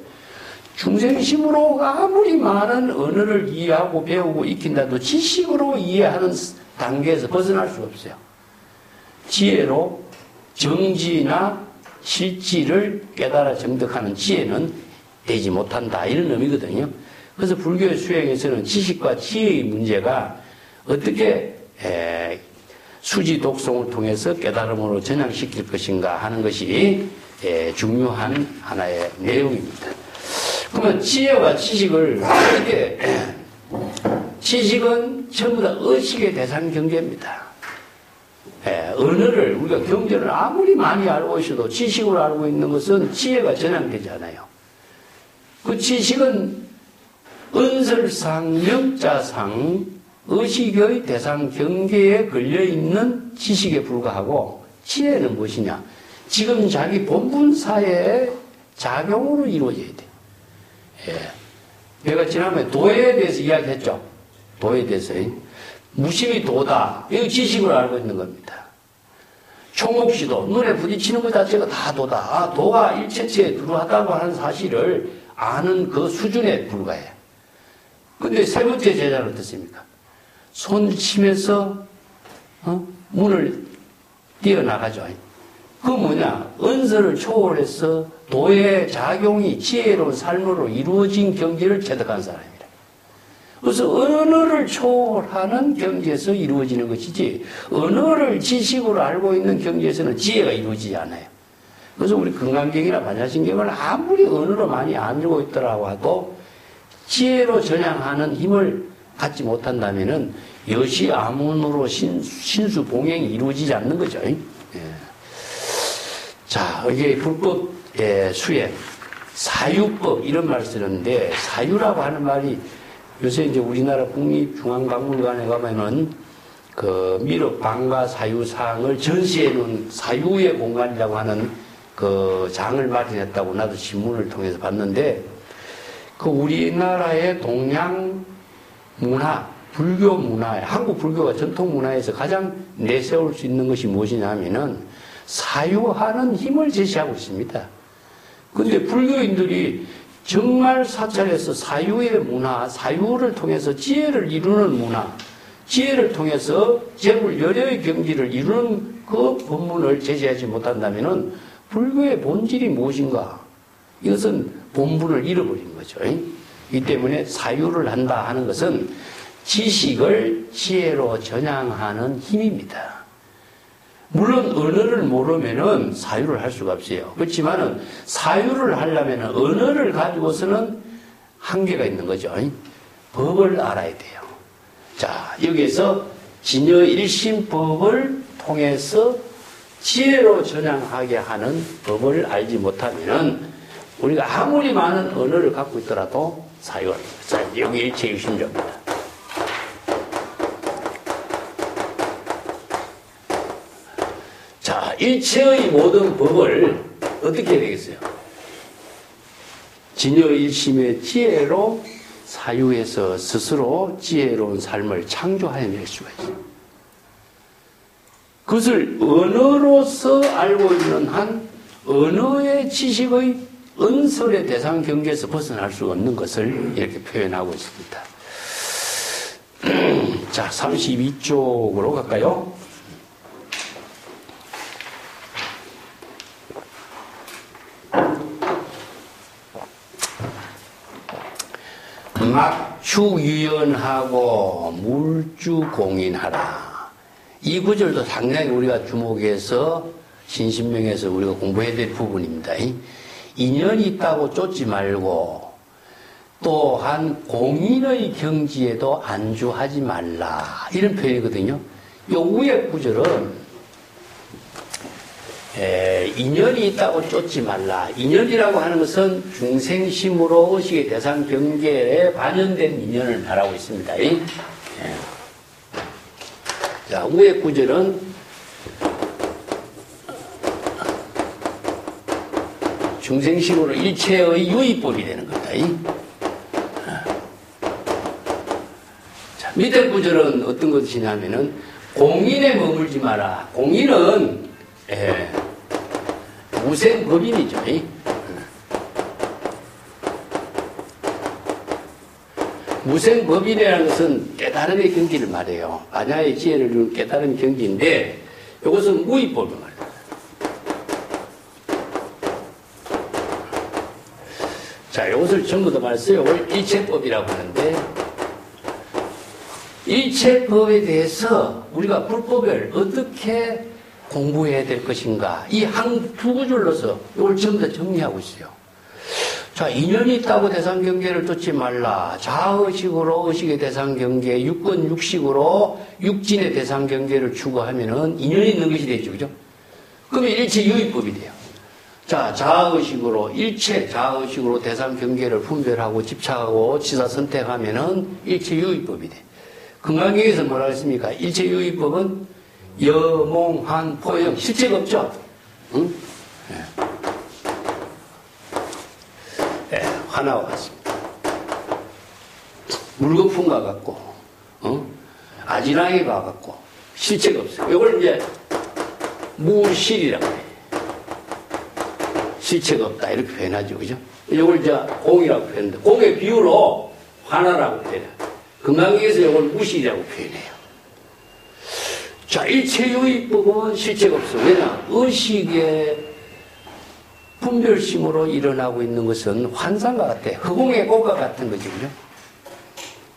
중생심으로 아무리 많은 언어를 이해하고 배우고 익힌다도 지식으로 이해하는 단계에서 벗어날 수가 없어요. 지혜로 정지나 실지를 깨달아 정득하는 지혜는 되지 못한다. 이런 의미거든요. 그래서 불교의 수행에서는 지식과 지혜의 문제가 어떻게 수지 독송을 통해서 깨달음으로 전향시킬 것인가 하는 것이 중요한 하나의 내용입니다. 그러면 지혜와 지식을 어떻게 지식은 전부 다 의식의 대상 경계입니다. 언어를 우리가 경전을 아무리 많이 알고 있어도 지식으로 알고 있는 것은 지혜가 전향되지 않아요. 그 지식은 은설상, 명자상, 의식의 대상 경계에 걸려있는 지식에 불과하고 지혜는 무엇이냐? 지금 자기 본분사의 작용으로 이루어져야 돼. 제가 지난번에 도에 대해서 이야기했죠. 도에 대해서. 무심이 도다. 이거 지식으로 알고 있는 겁니다. 총목시도 눈에 부딪히는 것 자체가 다 도다. 아, 도가 일체체에 들어왔다고 하는 사실을 아는 그 수준에 불과해. 근데 세 번째 제자는 어떻습니까? 손 치면서 문을 뛰어나가죠. 그 뭐냐? 은설을 초월해서 도의 작용이 지혜로운 삶으로 이루어진 경지를 체득한 사람이라. 그래서 언어를 초월하는 경지에서 이루어지는 것이지 언어를 지식으로 알고 있는 경지에서는 지혜가 이루어지지 않아요. 그래서 우리 금강경이나 반야심경을 아무리 언어로 많이 알고 있더라고 하도 지혜로 전향하는 힘을 갖지 못한다면은 여시아문으로 신수봉행이 이루어지지 않는 거죠. 자, 이게 불법 수행, 사유법 이런 말을 쓰는데 사유라고 하는 말이 요새 이제 우리나라 국립중앙박물관에 가면은 그 미륵 방가 사유상을 전시해 놓은 사유의 공간이라고 하는 그 장을 마련했다고 나도 신문을 통해서 봤는데 그 우리나라의 동양 문화, 불교 문화에, 한국 불교가 전통 문화에서 가장 내세울 수 있는 것이 무엇이냐 하면은 사유하는 힘을 제시하고 있습니다. 근데 불교인들이 정말 사찰에서 사유의 문화, 사유를 통해서 지혜를 이루는 문화, 지혜를 통해서 재물 열애의 경지를 이루는 그 본문을 제시하지 못한다면은 불교의 본질이 무엇인가? 이것은 본분을 잃어버린 거죠. 이 때문에 사유를 한다 하는 것은 지식을 지혜로 전향하는 힘입니다. 물론 언어를 모르면은 사유를 할 수가 없어요. 그렇지만은 사유를 하려면은 언어를 가지고서는 한계가 있는 거죠. 법을 알아야 돼요. 자, 여기에서 진여일심법을 통해서 지혜로 전향하게 하는 법을 알지 못하면은 우리가 아무리 많은 언어를 갖고 있더라도 사유가 없어요. 여기 일체일심조입니다. 자, 일체의 모든 법을 어떻게 해야 되겠어요? 진여일심의 지혜로 사유해서 스스로 지혜로운 삶을 창조해낼 수가 있어요. 그것을 언어로서 알고 있는 한 언어의 지식의 은설의 대상 경계에서 벗어날 수 없는 것을 이렇게 표현하고 있습니다. 자, 32쪽으로 갈까요? 막추유연하고 물주공인하라. 이 구절도 상당히 우리가 주목해서 신신명에서 우리가 공부해야 될 부분입니다. 인연이 있다고 쫓지 말고 또한 공인의 경지에도 안주하지 말라. 이런 표현이거든요. 이 위에 구절은 인연이 있다고 쫓지 말라. 인연이라고 하는 것은 중생심으로 의식의 대상 경계에 반영된 인연을 말하고 있습니다. 예. 자, 위의 구절은 중생심으로 일체의 유의법이 되는 겁니다. 자, 밑에 구절은 어떤 것이냐면은 공인에 머물지 마라. 공인은 무생법인이죠. 무생법인이라는 것은 깨달음의 경지를 말해요. 반야의 지혜를 주는 깨달음의 경지인데 이것은 무의법을 말해요. 자, 이것을 전부 다 말했어요. 이걸 일체법이라고 하는데 일체법에 대해서 우리가 불법을 어떻게 공부해야 될 것인가 이 두 구절로서 이걸 전부 다 정리하고 있어요. 자, 인연이 있다고 대상 경계를 쫓지 말라. 자의식으로 의식의 대상 경계, 육권 육식으로 육진의 대상 경계를 추구하면은 인연이 있는 것이 되죠, 그죠? 그러면 일체 유의법이 돼요. 자, 자의식으로 일체 자의식으로 대상 경계를 분별하고 집착하고 지사 선택하면은 일체 유의법이 돼. 금강경에서 뭐라 했습니까? 일체 유의법은 여몽한 포영 실체가 없죠. 응? 하나와 같습니다. 물거품과 같고, 아지랑이와 같고, 실체가 없어요. 이걸 이제 무실이라고 해요. 실체가 없다. 이렇게 표현하죠. 그죠? 이걸 이제 공이라고 표현하는데, 공의 비유로 하나라고 표현해요. 금강경에서 이걸 무실이라고 표현해요. 자, 일체유의법은 실체가 없어. 왜냐? 의식의 분별심으로 일어나고 있는 것은 환상과 같아. 허공의 꽃과 같은 거죠. 그죠?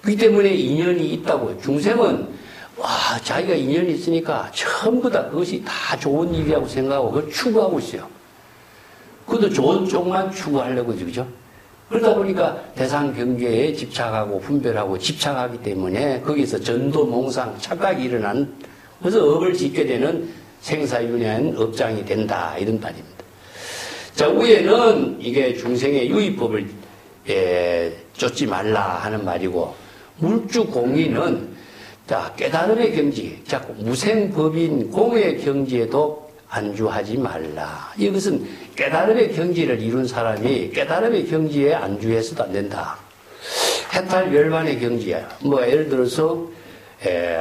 그렇기 때문에 인연이 있다고. 중생은, 자기가 인연이 있으니까 전부 다 그것이 다 좋은 일이라고 생각하고 그걸 추구하고 있어요. 그것도 좋은 쪽만 추구하려고 하죠. 그죠? 그러다 보니까 대상 경계에 집착하고 분별하고 집착하기 때문에 거기서 전도, 몽상, 착각이 일어나는 그래서 업을 짓게 되는 생사윤회한 업장이 된다. 이런 말입니다. 자, 위에는 이게 중생의 유의법을 쫓지 말라 하는 말이고, 물주공의는 자, 깨달음의 경지, 자꾸 무생법인 공의 경지에도 안주하지 말라. 이것은 깨달음의 경지를 이룬 사람이 깨달음의 경지에 안주해서도 안 된다. 해탈 열반의 경지야. 뭐 예를 들어서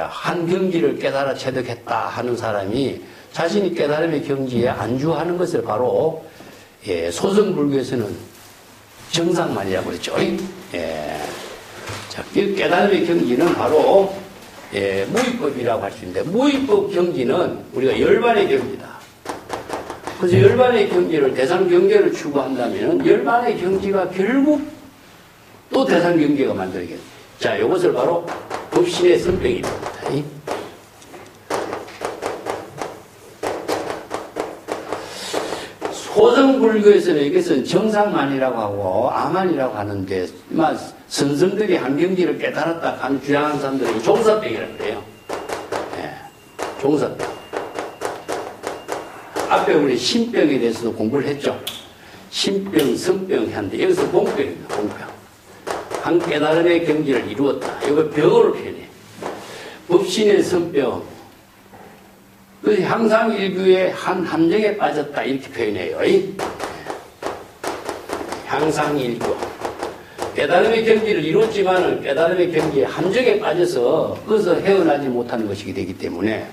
한 경지를 깨달아 체득했다 하는 사람이 자신이 깨달음의 경지에 안주하는 것을 바로 소승불교에서는 정상만이라고 그랬죠. 자, 깨달음의 경지는 바로 무의법이라고 할 수 있는데, 무의법 경지는 우리가 열반의 경지다. 그래서 열반의 경지를 대상 경계를 추구한다면 열반의 경지가 결국 또 대상 경계가 만들어지겠다. 자, 이것을 바로 법신의 선병입니다. 소승불교에서는 이것은 정상만이라고 하고 아만이라고 하는데, 선성들이 한 경지를 깨달았다 주장하는 사람들이 종사병이라고 그래요. 종사병. 앞에 우리 신병에 대해서도 공부를 했죠. 신병, 성병 하는데 여기서 공병입니다. 공병. 한 깨달음의 경지를 이루었다. 이거 병으로 표현해. 법신의 선병. 그 항상 일규의 한 함정에 빠졌다. 이렇게 표현해요. 항상 일규. 깨달음의 경지를 이뤘지만은 깨달음의 경지에 함정에 빠져서 거기서 헤어나지 못하는 것이기 되기 때문에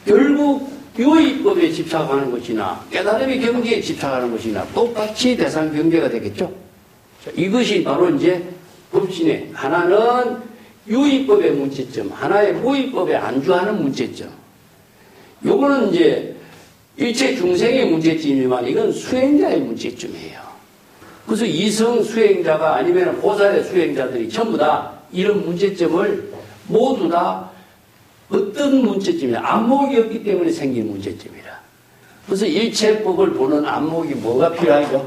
결국 유의법에 집착하는 것이나 깨달음의 경지에 집착하는 것이나 똑같이 대상 경계가 되겠죠. 자, 이것이 바로 이제 법신의 하나는 유의법의 문제점, 하나의 무의법에 안주하는 문제점. 요거는 이제 일체 중생의 문제점이지만 이건 수행자의 문제점이에요. 그래서 이성 수행자가 아니면 보살의 수행자들이 전부 다 이런 문제점을 모두 다 어떤 문제점이냐, 안목이 없기 때문에 생긴 문제점이라. 그래서 일체법을 보는 안목이 뭐가 필요하죠?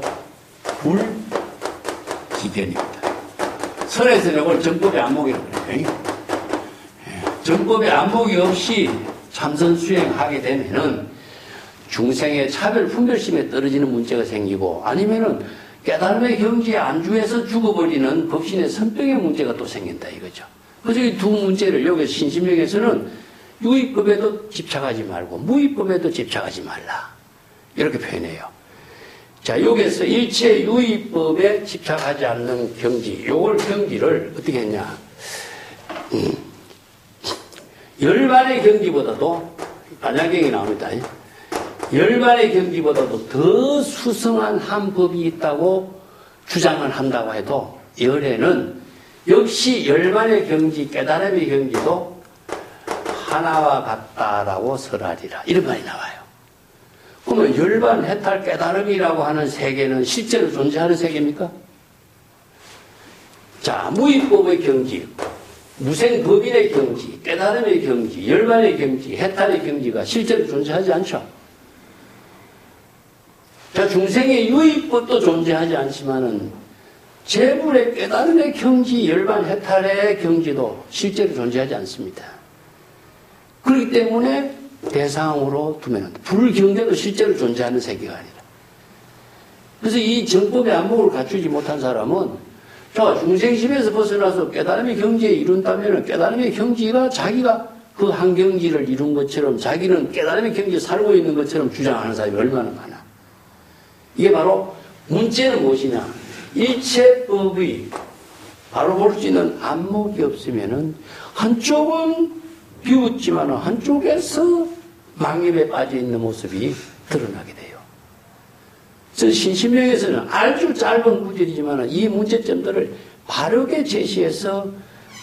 불기변입니다. 선에서는 이걸 정법의 안목이라고 그래요. 정법의 안목이 없이 참선 수행하게 되면은 중생의 차별 분별심에 떨어지는 문제가 생기고 아니면은 깨달음의 경지에 안주해서 죽어버리는 법신의 선병의 문제가 또 생긴다 이거죠. 그래서 이 두 문제를 여기 신심명에서는 유의법에도 집착하지 말고 무의법에도 집착하지 말라 이렇게 표현해요. 자, 여기에서 일체 유의법에 집착하지 않는 경지, 요걸 경지를 어떻게 했냐? 열반의 경지보다도 반야경이 나옵니다. 열반의 경지보다도 더 수성한 한 법이 있다고 주장을 한다고 해도 열에는 역시 열반의 경지, 깨달음의 경지도 하나와 같다라고 설하리라. 이런 말이 나와요. 그러면 열반, 해탈, 깨달음이라고 하는 세계는 실제로 존재하는 세계입니까? 자, 무의법의 경지, 무생법인의 경지, 깨달음의 경지, 열반의 경지, 해탈의 경지가 실제로 존재하지 않죠. 자, 중생의 유의법도 존재하지 않지만은 재불의 깨달음의 경지, 열반, 해탈의 경지도 실제로 존재하지 않습니다. 그렇기 때문에 대상으로 두면 불경계도 실제로 존재하는 세계가 아니라. 그래서 이 정법의 안목을 갖추지 못한 사람은 자, 중생심에서 벗어나서 깨달음의 경지에 이룬다면 깨달음의 경지가 자기가 그 한 경지를 이룬 것처럼 자기는 깨달음의 경지에 살고 있는 것처럼 주장하는 사람이 얼마나 많아. 이게 바로 문제는 무엇이냐. 일체법의 바로 볼 수 있는 안목이 없으면은 한쪽은 비웃지만 한쪽에서 망립에 빠져 있는 모습이 드러나게 돼요. 그래서 신심명에서는 아주 짧은 구절이지만 이 문제점들을 바르게 제시해서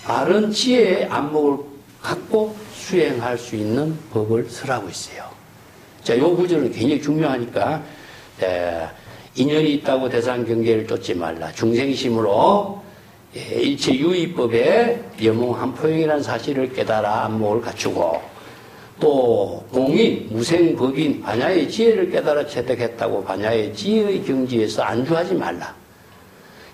바른 지혜의 안목을 갖고 수행할 수 있는 법을 설하고 있어요. 자, 이 구절은 굉장히 중요하니까 인연이 있다고 대상 경계를 쫓지 말라. 중생심으로 일체 유의법에 영웅한포용이라는 사실을 깨달아 안목을 갖추고 또 공인, 무생법인, 반야의 지혜를 깨달아 체득했다고 반야의 지혜의 경지에서 안주하지 말라.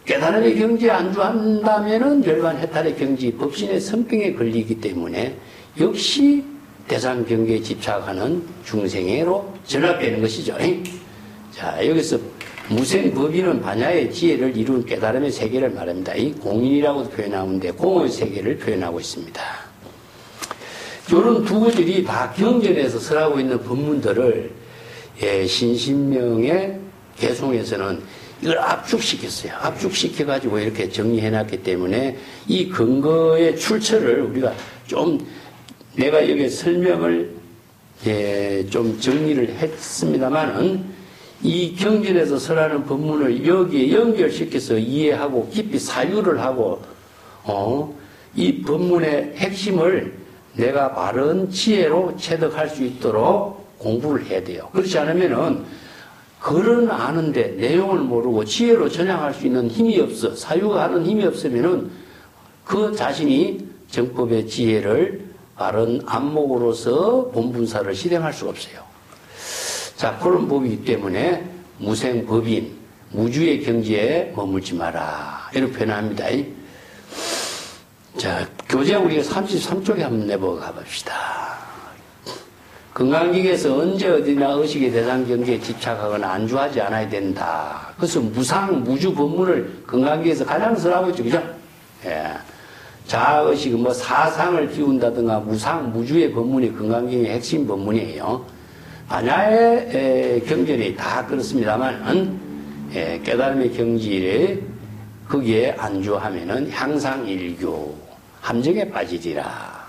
깨달음의 경지에 안주한다면은 열반 해탈의 경지, 법신의 선병에 걸리기 때문에 역시 대상 경계에 집착하는 중생애로 전락되는 것이죠. 자, 여기서 무생법인은 반야의 지혜를 이룬 깨달음의 세계를 말합니다. 이 공인이라고 표현하는데 공의 세계를 표현하고 있습니다. 이런 두 구절이 다 경전에서 설하고 있는 법문들을 신신명의 개송에서는 이걸 압축시켰어요. 압축시켜가지고 이렇게 정리해놨기 때문에 이 근거의 출처를 우리가 좀 내가 여기 설명을 좀 정리를 했습니다만은 이 경전에서 설하는 법문을 여기에 연결시켜서 이해하고 깊이 사유를 하고 이 법문의 핵심을 내가 바른 지혜로 체득할 수 있도록 공부를 해야 돼요. 그렇지 않으면은 글은 아는데 내용을 모르고 지혜로 전향할 수 있는 힘이 없어. 사유가 하는 힘이 없으면은 그 자신이 정법의 지혜를 바른 안목으로서 본분사를 실행할 수가 없어요. 자, 그런 법이기 때문에 무생법인, 무주의 경지에 머물지 마라. 이렇게 표현합니다. 자, 교재 우리가 33쪽에 한번 내보고 가봅시다. 건강기에서 언제 어디나 의식의 대상 경지에 집착하거나 안주하지 않아야 된다. 그래서 무상, 무주 법문을 건강기에서 가장 설하고 있죠. 그죠? 예. 자아의식, 사상을 비운다든가 무상, 무주의 법문이 건강기의 핵심 법문이에요. 반야의 경전이 다 그렇습니다만, 깨달음의 경지에 거기에 안주하면은 향상일교, 함정에 빠지리라.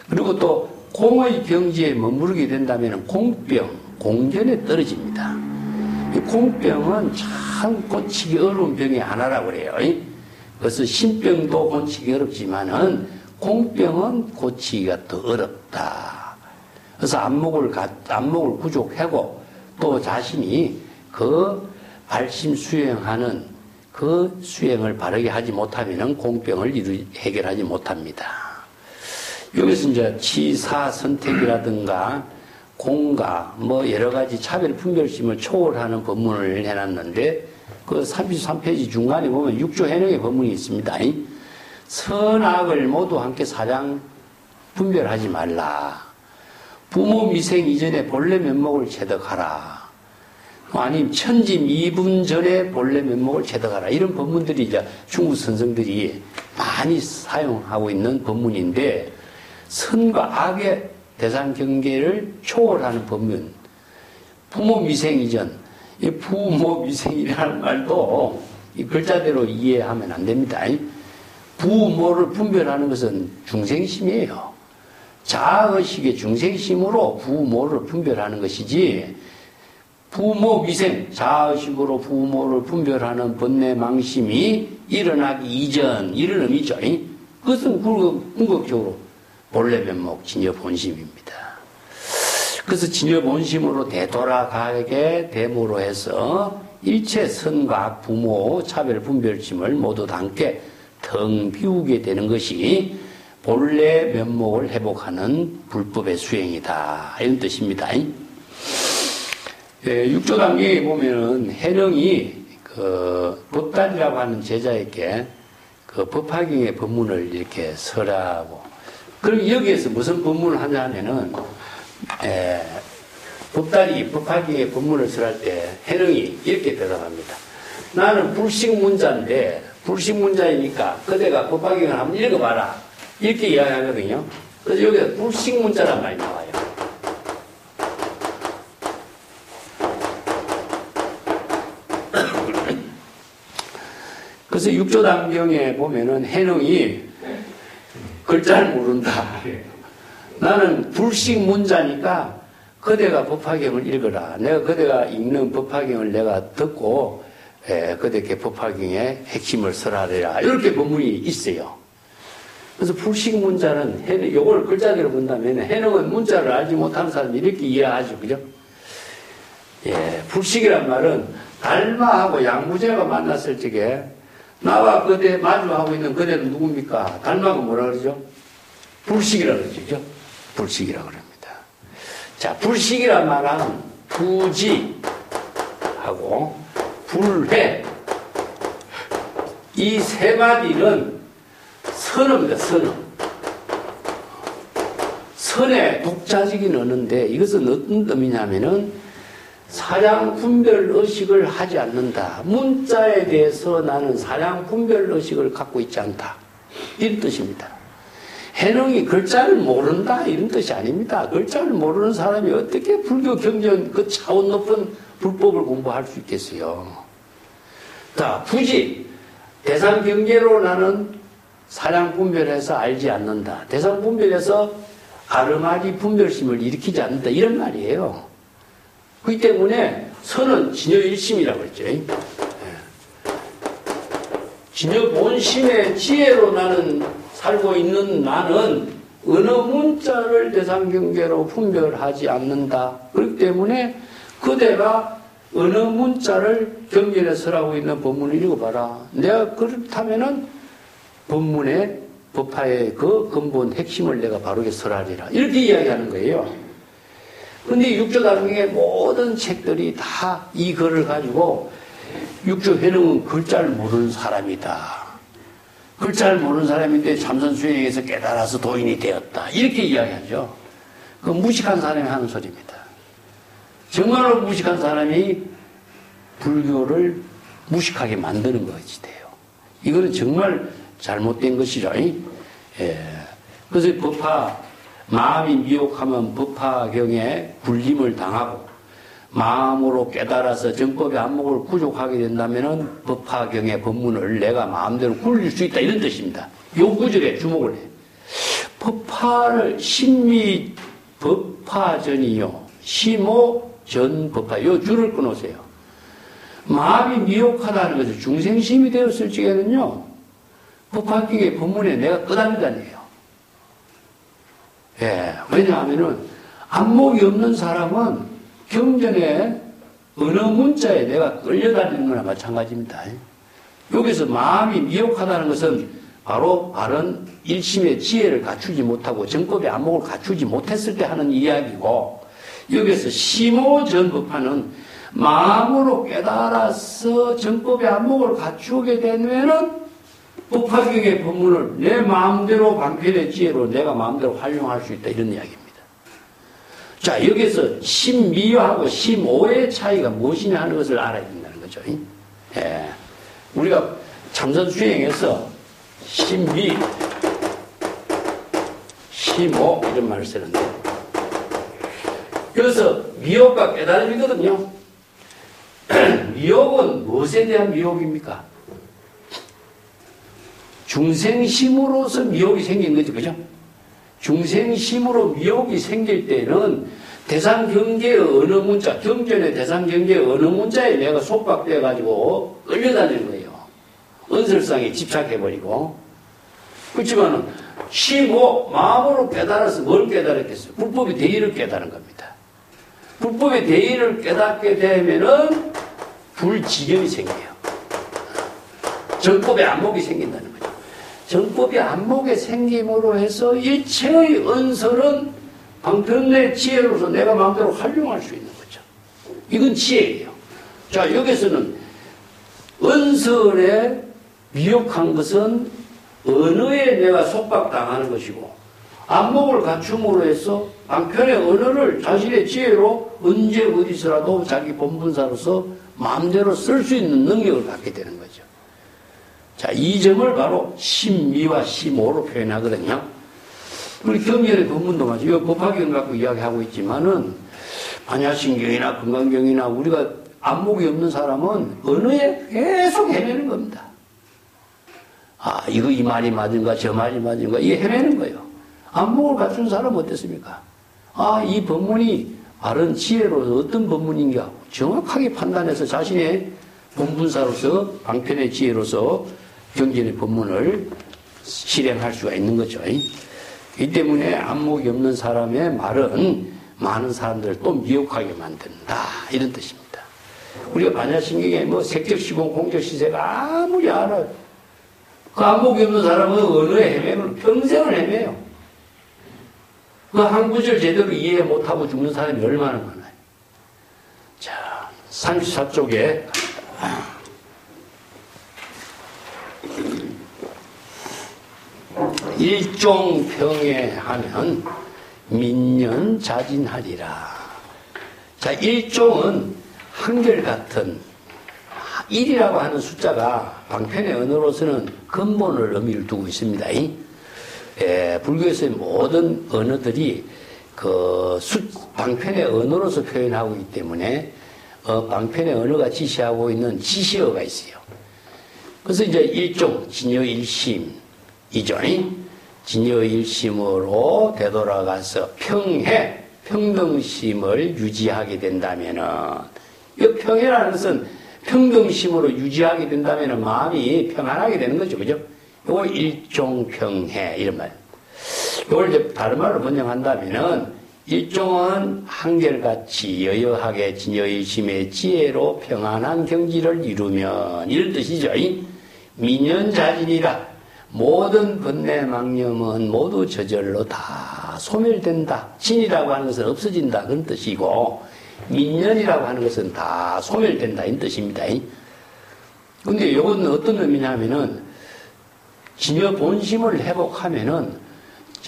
그리고 또 공의 경지에 머무르게 된다면 공병, 공견에 떨어집니다. 이 공병은 참 고치기 어려운 병이 하나라고 그래요. 그래서 신병도 고치기 어렵지만은 공병은 고치기가 더 어렵다. 그래서 안목을 부족하고 또 자신이 그 발심 수행하는 그 수행을 바르게 하지 못하면은 공병을 해결하지 못합니다. 여기서 이제 치사 선택이라든가 공가 여러 가지 차별 분별심을 초월하는 법문을 해놨는데 그 33페이지 중간에 보면 6조 해능의 법문이 있습니다. 선악을 모두 함께 사장 분별하지 말라. 부모 미생 이전에 본래 면목을 체득하라. 아니면 천짐 2분 전에 본래 면목을 체득하라. 이런 법문들이 이제 중국 선성들이 많이 사용하고 있는 법문인데, 선과 악의 대상 경계를 초월하는 법문. 부모 미생 이전. 이 부모 미생이라는 말도 이 글자대로 이해하면 안 됩니다. 부모를 분별하는 것은 중생심이에요. 자아의식의 중생심으로 부모를 분별하는 것이지, 부모 미생, 자아의식으로 부모를 분별하는 번뇌망심이 일어나기 이전, 이런 의미죠. 그것은 궁극적으로 본래 면목, 진여본심입니다. 그래서 진여본심으로 되돌아가게 됨으로 해서 일체 선과 악, 부모, 차별, 분별심을 모두 다 함께 텅 비우게 되는 것이 본래 면목을 회복하는 불법의 수행이다. 이런 뜻입니다. 예, 6조 단계에 보면은 해령이 법단이라고 하는 제자에게 법화경의 법문을 이렇게 설하고, 그럼 여기에서 무슨 법문을 하냐 하면은, 법단이 법화경의 법문을 설할 때 해령이 이렇게 대답합니다. 나는 불식문자인데, 불식문자이니까 그대가 법화경을 한번 읽어봐라. 이렇게 이야기하거든요. 그래서 여기에 불식문자란 말이 나와요. 그래서 6조 단경에 보면은 해능이 글자를 모른다. 나는 불식문자니까 그대가 법화경을 읽어라. 내가 그대가 읽는 법화경을 내가 듣고 그대께 법화경의 핵심을 설하리라. 이렇게 법문이 있어요. 그래서 불식문자는 요걸 글자대로 본다면 해능은 문자를 알지 못하는 사람이 이렇게 이해하죠. 그죠? 예, 불식이란 말은 달마하고 양무제가 만났을 적에 나와 그대 마주하고 있는 그대는 누굽니까? 달마가 뭐라 그러죠? 불식이라고 그러죠. 불식이라고 그럽니다. 자, 불식이란 말은 부지하고 불회, 이 세 마디는 선어입니다. 선어. 선에 독자적인 언어인데, 이것은 어떤 의미냐면은 사량 분별 의식을 하지 않는다. 문자에 대해서 나는 사량 분별 의식을 갖고 있지 않다. 이런 뜻입니다. 해능이 글자를 모른다. 이런 뜻이 아닙니다. 글자를 모르는 사람이 어떻게 불교 경전 그 차원 높은 불법을 공부할 수 있겠어요. 자, 부지. 대상 경계로 나는 사량 분별해서 알지 않는다. 대상 분별해서 아르마리 분별심을 일으키지 않는다. 이런 말이에요. 그렇기 때문에 선은 진여일심이라고 했죠. 진여본심의 지혜로 나는 살고 있는 나는 어느 문자를 대상경계로 분별하지 않는다. 그렇기 때문에 그대가 어느 문자를 경계에 설하고 있는 법문을 읽어봐라. 내가 그렇다면은 법문의 법화의 그 근본 핵심을 내가 바르게 설하리라. 이렇게 이야기하는 거예요. 근데 육조 단경의 모든 책들이 다 이 글을 가지고 육조 회능은 글자를 모르는 사람이다. 글자를 모르는 사람인데 참선수행에서 깨달아서 도인이 되었다. 이렇게 이야기하죠. 그 무식한 사람이 하는 소리입니다. 정말로 무식한 사람이 불교를 무식하게 만드는 것이 돼요. 이거는 정말 잘못된 것이죠. 예. 그래서 법화, 마음이 미혹하면 법화경에 굴림을 당하고 마음으로 깨달아서 정법의 안목을 구족하게 된다면 법화경의 법문을 내가 마음대로 굴릴 수 있다. 이런 뜻입니다. 요 구절에 주목을 해요. 법화를 심미 법화전이요. 심호 전 법화. 요 줄을 끊으세요. 마음이 미혹하다는 것은 중생심이 되었을 적에는요. 법화경의 법문에 내가 끄답니다니에요. 예, 왜냐하면은 안목이 없는 사람은 경전에 어느 문자에 내가 끌려다니는 거나 마찬가지입니다. 여기서 마음이 미혹하다는 것은 바로 바른 일심의 지혜를 갖추지 못하고 정법의 안목을 갖추지 못했을 때 하는 이야기고, 여기서 심호전법하는 마음으로 깨달아서 정법의 안목을 갖추게 되면은 법화경의 법문을 내 마음대로 방편의 지혜로 내가 마음대로 활용할 수 있다. 이런 이야기입니다. 자, 여기서 심미하고 심오의 차이가 무엇이냐 하는 것을 알아야 된다는 거죠. 예. 우리가 참선 수행에서 심미, 심오 이런 말을 쓰는데, 그래서 미혹과 깨달음이거든요. 미혹은 무엇에 대한 미혹입니까? 중생심으로서 미혹이 생긴 거죠. 그죠? 중생심으로 미혹이 생길 때는 대상경계의 어느 문자, 경전의 대상경계의 어느 문자에 내가 속박돼가지고 끌려다니는 거예요. 은설상에 집착해버리고. 그렇지만은 심호, 마음으로 깨달아서 뭘 깨달았겠어요? 불법의 대의를 깨달은 겁니다. 불법의 대의를 깨닫게 되면은 불지경이 생겨요. 정법의 안목이 생긴다는 거죠. 정법이 안목에 생김으로 해서 일체의 은설은 방편의 지혜로서 내가 마음대로 활용할 수 있는 거죠. 이건 지혜예요. 자, 여기서는 은설에 미혹한 것은 언어에 내가 속박당하는 것이고, 안목을 갖춤으로 해서 방편의 언어를 자신의 지혜로 언제 어디서라도 자기 본분사로서 마음대로 쓸 수 있는 능력을 갖게 되는 거죠. 자, 이 점을 바로 심미와 심오로 표현하거든요. 우리 경전의 본문도 마찬가지. 이거 법화경 갖고 이야기하고 있지만은, 반야신경이나 건강경이나 우리가 안목이 없는 사람은 언어에 계속 헤매는 겁니다. 아, 이거 이 말이 맞은가, 저 말이 맞은가, 이게 헤매는 거예요. 안목을 갖춘 사람은 어땠습니까? 아, 이 법문이 바른 지혜로 어떤 법문인가 정확하게 판단해서 자신의 본분사로서 방편의 지혜로서 경전의 법문을 실행할 수가 있는 거죠. 이 때문에 안목이 없는 사람의 말은 많은 사람들을 또 미혹하게 만든다, 이런 뜻입니다. 우리가 반야신경에 뭐 색적시공, 공적시세가 아무리 알아요. 그 안목이 없는 사람은 언어에 헤매면 평생을 헤매요. 그 한 구절 제대로 이해 못하고 죽는 사람이 얼마나 많아요. 자, 34쪽에 일종평에 하면 민연자진하리라. 자, 일종은 한결같은 1이라고 하는 숫자가 방편의 언어로서는 근본을 의미를 두고 있습니다. 불교에서의 모든 언어들이 방편의 언어로서 표현하고 있기 때문에 방편의 언어가 지시하고 있는 지시어가 있어요. 그래서 이제 일종, 진여일심이죠. 진여일심으로 되돌아가서 평등심을 유지하게 된다면은, 이 평해라는 것은 평등심으로 유지하게 된다면은 마음이 평안하게 되는 거죠. 그죠? 이걸 일종평해, 이런 말. 이걸 이제 다른 말로 번역한다면은, 일종은 한결같이 여여하게 진여일심의 지혜로 평안한 경지를 이루면, 이런 뜻이죠. 민연자진이라. 모든 번뇌망념은 모두 저절로 다 소멸된다. 진이라고 하는 것은 없어진다, 그런 뜻이고, 민연이라고 하는 것은 다 소멸된다, 이런 뜻입니다. 근데 이건 어떤 의미냐면은, 진여 본심을 회복하면은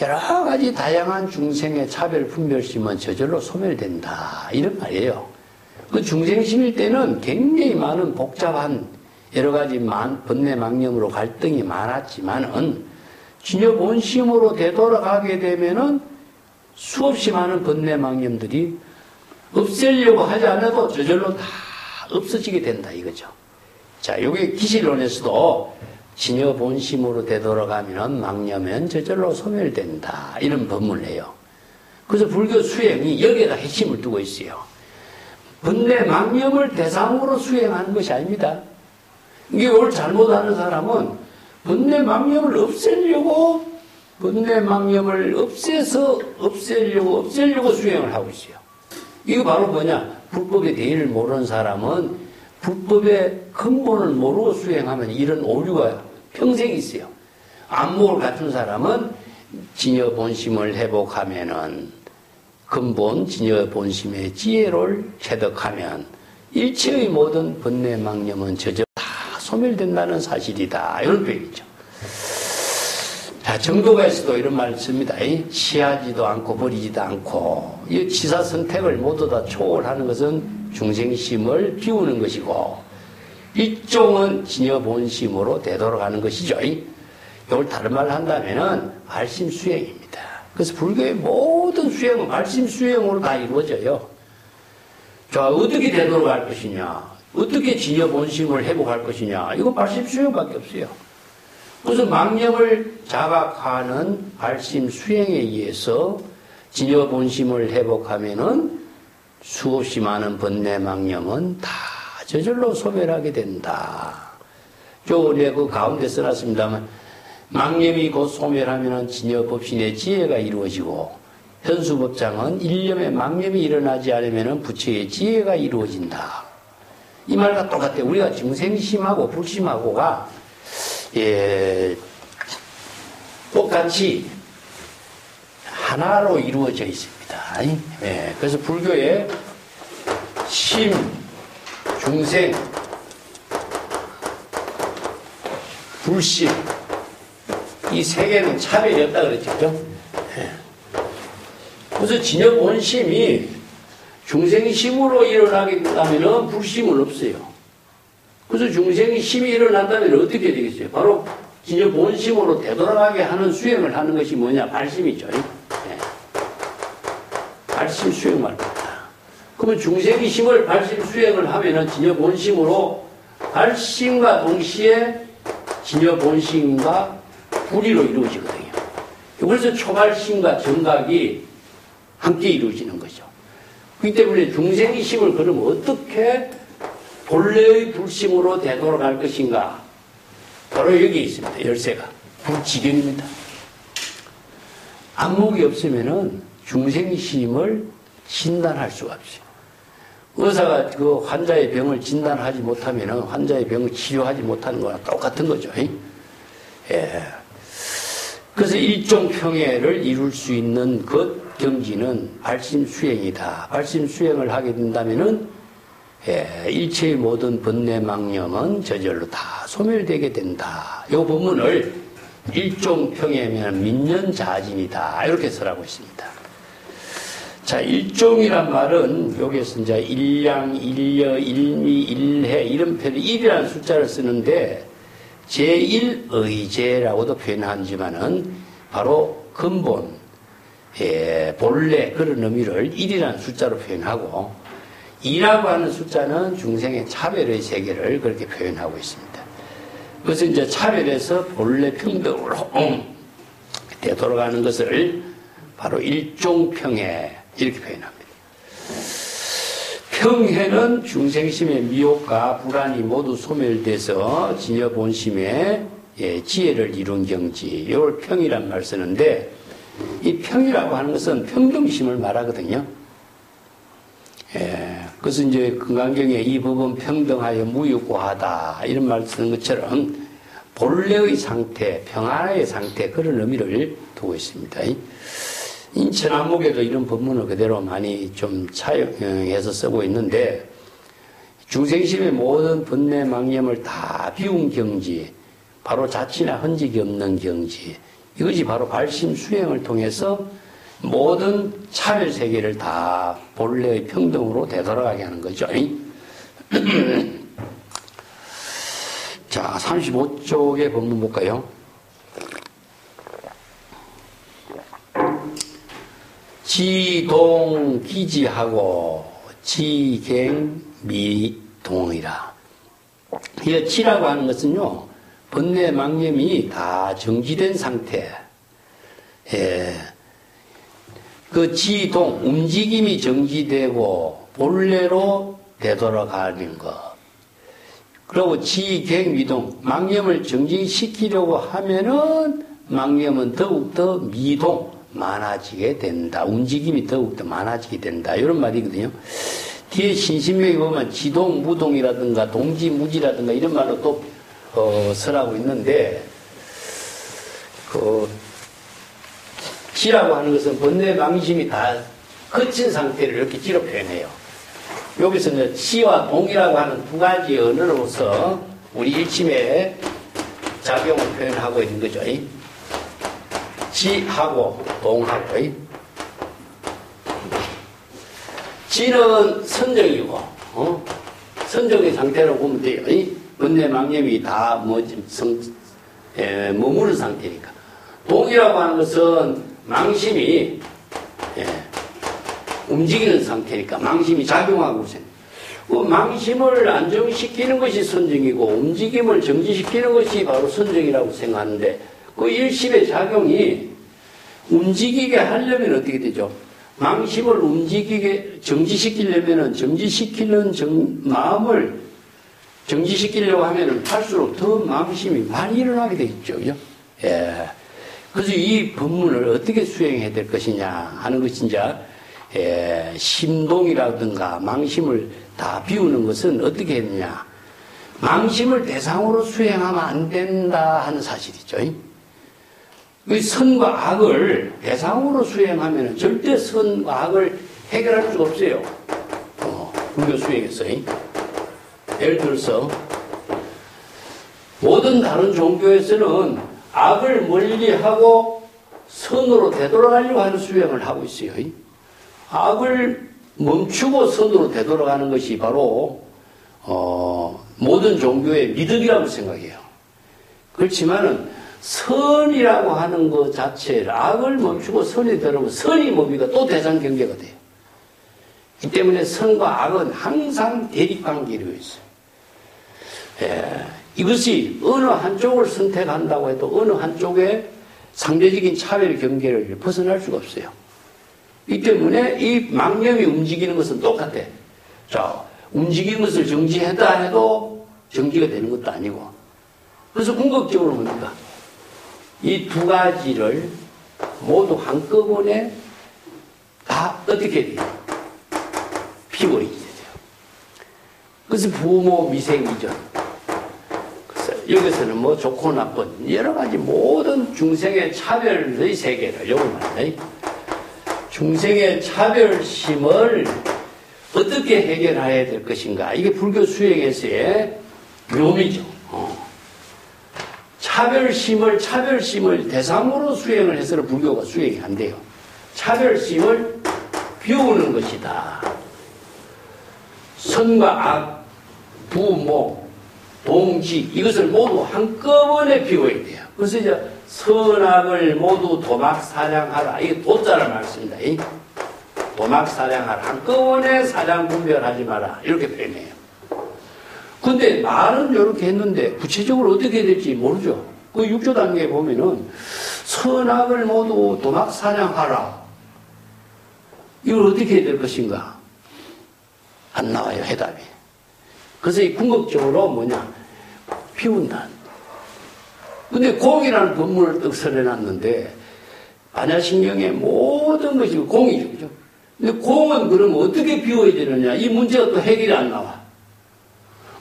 여러 가지 다양한 중생의 차별 분별심은 저절로 소멸된다, 이런 말이에요. 그 중생심일 때는 굉장히 많은 복잡한 여러 가지 번뇌망념으로 갈등이 많았지만은 진여 본심으로 되돌아가게 되면은 수없이 많은 번뇌망념들이 없애려고 하지 않아도 저절로 다 없어지게 된다, 이거죠. 자, 요게 기실론에서도 진여 본심으로 되돌아가면 망념은 저절로 소멸된다, 이런 법문을 해요. 그래서 불교 수행이 여기에다 핵심을 두고 있어요. 번뇌 망념을 대상으로 수행하는 것이 아닙니다. 이걸 잘못하는 사람은 번뇌 망념을 없애려고 없애려고 수행을 하고 있어요. 이거 바로 뭐냐? 불법의 대의를 모르는 사람은 불법의 근본을 모르고 수행하면 이런 오류가 평생 있어요. 안목을 갖춘 사람은 진여 본심을 회복하면은 근본 진여 본심의 지혜를 체득하면 일체의 모든 번뇌망념은 저절로 다 소멸된다는 사실이다, 이런 표현이죠. 자, 정도가에서도 이런 말을 씁니다. 취하지도 않고 버리지도 않고, 이 치사 선택을 모두 다 초월하는 것은 중생심을 비우는 것이고, 일종은 진여본심으로 되돌아가는 것이죠. 이걸 다른 말로 한다면은 발심수행입니다. 그래서 불교의 모든 수행은 발심수행으로 다 이루어져요. 자, 어떻게 되돌아갈 것이냐? 어떻게 진여본심을 회복할 것이냐? 이건 발심수행밖에 없어요. 그래서 망념을 자각하는 발심수행에 의해서 진여본심을 회복하면은 수없이 많은 번뇌 망념은 다 저절로 소멸하게 된다. 요번에 그 가운데 써놨습니다만, 망념이 곧 소멸하면은 진여법신의 지혜가 이루어지고, 현수법장은 일념의 망념이 일어나지 않으면은 부처의 지혜가 이루어진다. 이 말과 똑같아요. 우리가 중생심하고 불심하고가, 똑같이 하나로 이루어져 있습니다. 그래서 불교의 심, 중생, 불심, 이 세 개는 차별이 없다 그랬죠. 그래서 진여본심이 중생심으로 일어나게 된다면 불심은 없어요. 그래서 중생심이 일어난다면 어떻게 되겠어요? 바로 진여본심으로 되돌아가게 하는 수행을 하는 것이 뭐냐? 발심이죠. 발심 수행 말입니다. 그러면 중생이 심을 발심 수행을 하면은 진여본심으로 발심과 동시에 진여본심과 불의로 이루어지거든요. 그래서 초발심과 정각이 함께 이루어지는 거죠. 그렇기 때문에 중생이 심을 그러면 어떻게 본래의 불심으로 되돌아갈 것인가? 바로 여기 있습니다. 열쇠가. 불지경입니다. 안목이 없으면은 중생심을 진단할 수가 없어요. 의사가 그 환자의 병을 진단하지 못하면은 환자의 병을 치료하지 못하는 거랑 똑같은 거죠. 그래서 일종 평해를 이룰 수 있는 그 경지는 발심수행이다. 발심수행을 하게 된다면은 일체의 모든 번뇌 망념은 저절로 다 소멸되게 된다. 이 본문을 일종 평해면 민연자진이다. 이렇게 설하고 있습니다. 자, 일종이란 말은 여기에서 이제 일량, 일여, 일미, 일해 이런 표현, 일이라는 숫자를 쓰는데 제1의제라고도 표현하지만은 바로 근본, 본래 그런 의미를 1이라는 숫자로 표현하고 2라고 하는 숫자는 중생의 차별의 세계를 그렇게 표현하고 있습니다. 그래서 이제 차별에서 본래 평등으로 되돌아가는 것을 바로 일종평해 이렇게 표현합니다. 평해는 중생심의 미혹과 불안이 모두 소멸돼서 진여본심의 지혜를 이룬 경지, 이걸 평이란 말 쓰는데 이 평이라고 하는 것은 평등심을 말하거든요. 그래서 이제 금강경에 이 법은 평등하여 무유고하다 이런 말 쓰는 것처럼 본래의 상태, 평안의 상태 그런 의미를 두고 있습니다. 인천안목에도 이런 법문을 그대로 많이 좀 차용해서 쓰고 있는데 중생심의 모든 번뇌 망념을 다 비운 경지, 바로 자취나 흔적이 없는 경지, 이것이 바로 발심 수행을 통해서 모든 차별 세계를 다 본래의 평등으로 되돌아가게 하는 거죠. 자, 35쪽의 본문 볼까요? 지동 기지하고 지갱 미동이라. 이 지라고 하는 것은요, 번뇌 망념이 다 정지된 상태. 그 지동, 움직임이 정지되고 본래로 되돌아가는 것. 그리고 지갱 미동, 망념을 정지시키려고 하면은 망념은 더욱더 미동, 많아지게 된다. 움직임이 더욱더 많아지게 된다. 이런 말이거든요. 뒤에 신신명에 보면 지동, 무동이라든가 동지, 무지라든가 이런 말로 또 설하고 있는데 지라고 하는 것은 번뇌 망심이 다 거친 상태를 이렇게 지로 표현해요. 여기서 이제 지와 동이라고 하는 두 가지 언어로서 우리 일침의 작용을 표현하고 있는 거죠. 지하고 동하고. 지는 선정이고, 선정의 상태라고 보면 돼요. 번뇌 망념이 다 머무는 상태니까. 동이라고 하는 것은 망심이 움직이는 상태니까 망심이 작용하고 있어요. 그 망심을 안정시키는 것이 선정이고 움직임을 정지시키는 것이 바로 선정이라고 생각하는데 그 일심의 작용이 움직이게 하려면 어떻게 되죠? 망심을 정지시키려면은 정지시키는 마음을 정지시키려고 하면은 할수록 더 망심이 많이 일어나게 되겠죠. 그죠? 예. 그래서 이 법문을 어떻게 수행해야 될 것이냐 하는 것이 이제 심동이라든가 망심을 다 비우는 것은 어떻게 했느냐. 망심을 대상으로 수행하면 안 된다 하는 사실이죠. 그 선과 악을 대상으로 수행하면 절대 선과 악을 해결할 수가 없어요. 불교 수행에서. 예를 들어서 모든 다른 종교에서는 악을 멀리하고 선으로 되돌아가려고 하는 수행을 하고 있어요. 악을 멈추고 선으로 되돌아가는 것이 바로 모든 종교의 미덕이라고 생각해요. 그렇지만은 선이라고 하는 것 자체를 악을 멈추고 선이 되려면 선이 뭡니까? 또 대상 경계가 돼요. 이 때문에 선과 악은 항상 대립관계로 있어요. 이것이 어느 한쪽을 선택한다고 해도 어느 한쪽의 상대적인 차별 경계를 벗어날 수가 없어요. 이 때문에 이 망념이 움직이는 것은 똑같아. 자, 움직이는 것을 정지했다 해도 정지가 되는 것도 아니고. 그래서 궁극적으로 뭡니까? 이 두 가지를 모두 한꺼번에 다 어떻게 돼요? 피워야 돼요. 그래서 부모 미생이전. 그래서 여기서는 뭐 좋고 나쁜 여러 가지 모든 중생의 차별의 세계를 요걸 말해요. 중생의 차별심을 어떻게 해결해야 될 것인가. 이게 불교 수행에서의 묘미죠. 차별심을 대상으로 수행을 해서는 불교가 수행이 안 돼요. 차별심을 비우는 것이다. 선과 악, 부모, 동지 이것을 모두 한꺼번에 비워야 돼요. 그래서 이제 선악을 모두 도막사량하라. 이게 도자를 말씀입니다. 도막사량하라. 한꺼번에 사량 분별하지 마라. 이렇게 표현해요. 근데 말은 이렇게 했는데 구체적으로 어떻게 될지 모르죠. 그 6조 단계에 보면은 선악을 모두 도막사량하라. 이걸 어떻게 해야 될 것인가? 안 나와요, 해답이. 그래서 이 궁극적으로 뭐냐? 비운다. 근데 공이라는 법문을 떡 설해놨는데 반야신경의 모든 것이 공이죠. 그죠? 근데 공은 그러면 어떻게 비워야 되느냐? 이 문제가 또 해결이 안 나와.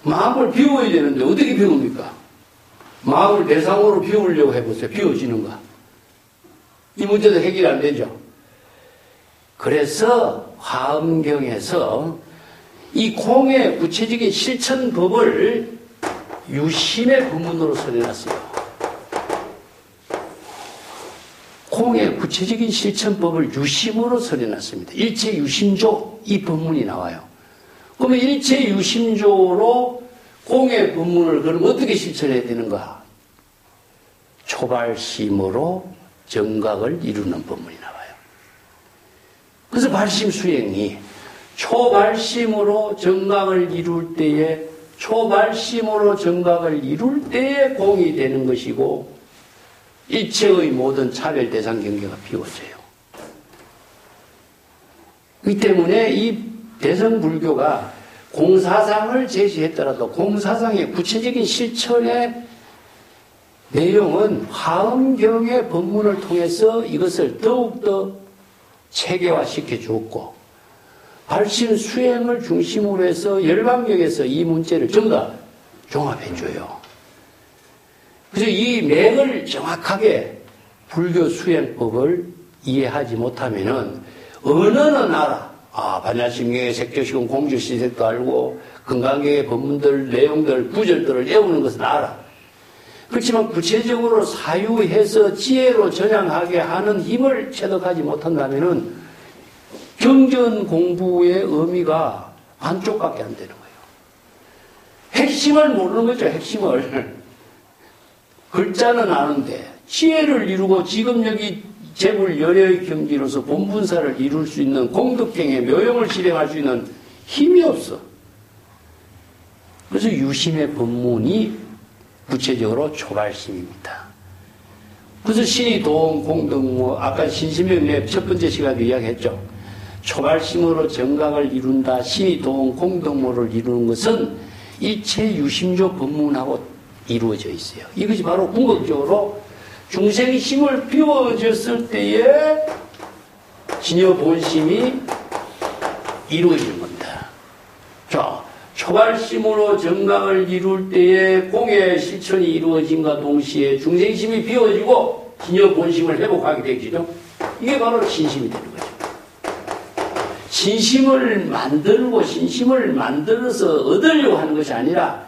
마음을 비워야 되는데 어떻게 비웁니까? 마음을 대상으로 비우려고 해보세요. 비워지는가? 이 문제도 해결이 안 되죠. 그래서 화엄경에서 이 공의 구체적인 실천법을 유심의 부문으로 설해놨어요. 공의 구체적인 실천법을 유심으로 설해놨습니다. 일체유심조 이 법문이 나와요. 그러면 일체유심조로 공의 법문을 그럼 어떻게 실천해야 되는가? 초발심으로 정각을 이루는 법문이 나와요. 그래서 발심 수행이 초발심으로 정각을 이룰 때에 공이 되는 것이고 일체의 모든 차별 대상 경계가 비워져요. 이 때문에 이 대성불교가 공사상을 제시했더라도 공사상의 구체적인 실천의 내용은 화엄경의 법문을 통해서 이것을 더욱더 체계화시켜 주었고 발심 수행을 중심으로 해서 열반경에서 이 문제를 전부 다 종합해 줘요. 그래서 이 맥을 정확하게 불교 수행법을 이해하지 못하면은 언어는 알아. 반야심경의 색조시공 공주시색도 알고 건강경의 법문들, 내용들, 구절들을 외우는 것은 알아. 그렇지만 구체적으로 사유해서 지혜로 전향하게 하는 힘을 체득하지 못한다면은 경전 공부의 의미가 반쪽밖에 안 되는 거예요. 핵심을 모르는 거죠, 핵심을. 글자는 아는데 지혜를 이루고 지금 여기 재물 열애의 경지로서 본분사를 이룰 수 있는 공덕행의 묘용을 실행할 수 있는 힘이 없어. 그래서 유심의 법문이 구체적으로 초발심입니다. 그래서 신이 도움 공덕모, 아까 신심명례 첫 번째 시간에 이야기했죠. 초발심으로 정각을 이룬다. 신이 도움 공덕모를 이루는 것은 일체 유심조 법문하고 이루어져 있어요. 이것이 바로 궁극적으로 중생의 힘을 비워졌을 때에 진여 본심이 이루어지는 겁니다. 자, 초발심으로 정각을 이룰 때에 공의 실천이 이루어짐과 동시에 중생심이 비워지고 진여 본심을 회복하게 되죠. 이게 바로 신심이 되는 거죠. 신심을 만들고 신심을 만들어서 얻으려고 하는 것이 아니라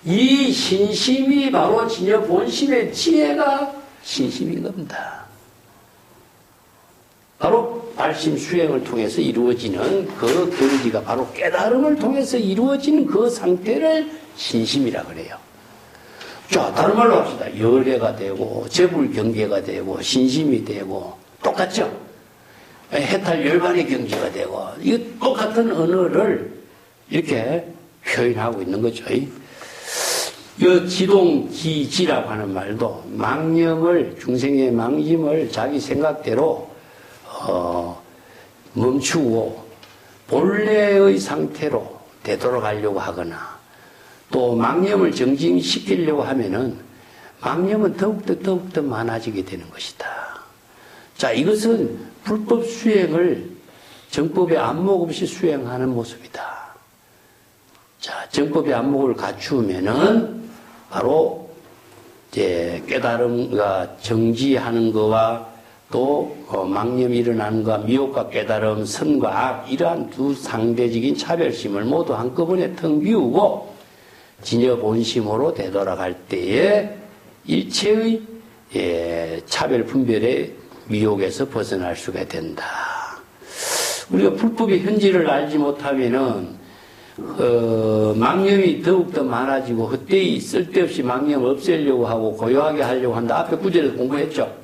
이 신심이 바로 진여 본심의 지혜가 신심인 겁니다. 바로 발심 수행을 통해서 이루어지는 그 경지가 바로 깨달음을 통해서 이루어지는 그 상태를 신심이라 그래요. 자, 다른 말로 합시다. 열애가 되고 재불경계가 되고 신심이 되고 똑같죠? 해탈 열반의 경지가 되고 이거 똑같은 언어를 이렇게 표현하고 있는 거죠. 이 지동지지라고 하는 말도 망념을, 중생의 망심을 자기 생각대로 멈추고 본래의 상태로 되돌아가려고 하거나 또 망념을 정진시키려고 하면은 망념은 더욱더 많아지게 되는 것이다. 자, 이것은 불법 수행을 정법의 안목 없이 수행하는 모습이다. 자, 정법의 안목을 갖추면은 바로 이제 깨달음과 정지하는 거와 또 망념이 일어나는 것과 미혹과 깨달음, 선과 악 이러한 두 상대적인 차별심을 모두 한꺼번에 텅 비우고 진여 본심으로 되돌아갈 때에 일체의 차별 분별의 미혹에서 벗어날 수가 된다. 우리가 불법의 현지를 알지 못하면은 망념이 더욱더 많아지고 헛되이 쓸데없이 망념을 없애려고 하고 고요하게 하려고 한다. 앞에 구절에서 공부했죠.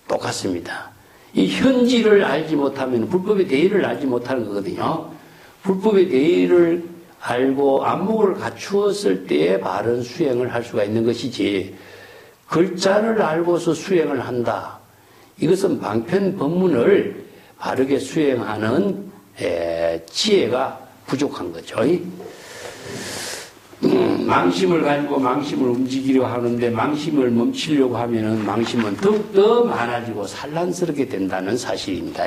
똑같습니다. 이 현지를 알지 못하면 불법의 대의를 알지 못하는 거거든요. 불법의 대의를 알고 안목을 갖추었을 때에 바른 수행을 할 수가 있는 것이지 글자를 알고서 수행을 한다. 이것은 방편 법문을 바르게 수행하는 지혜가 부족한 거죠. 망심을 가지고 망심을 움직이려 하는데 망심을 멈추려고 하면은 망심은 더욱더 많아지고 산란스럽게 된다는 사실입니다.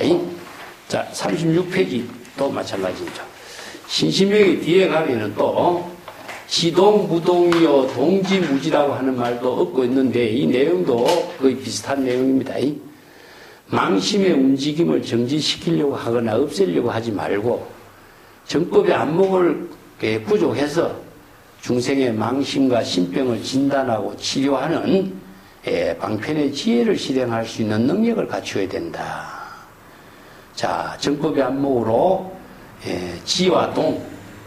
자, 36페이지 또 마찬가지죠. 신심명이 뒤에 가면은 또 지동무동이요 동지무지라고 하는 말도 얻고 있는데 이 내용도 거의 비슷한 내용입니다. 망심의 움직임을 정지시키려고 하거나 없애려고 하지 말고 정법의 안목을 부족해서 중생의 망심과 신병을 진단하고 치료하는 방편의 지혜를 실행할 수 있는 능력을 갖추어야 된다. 자, 정법의 안목으로 지와 동,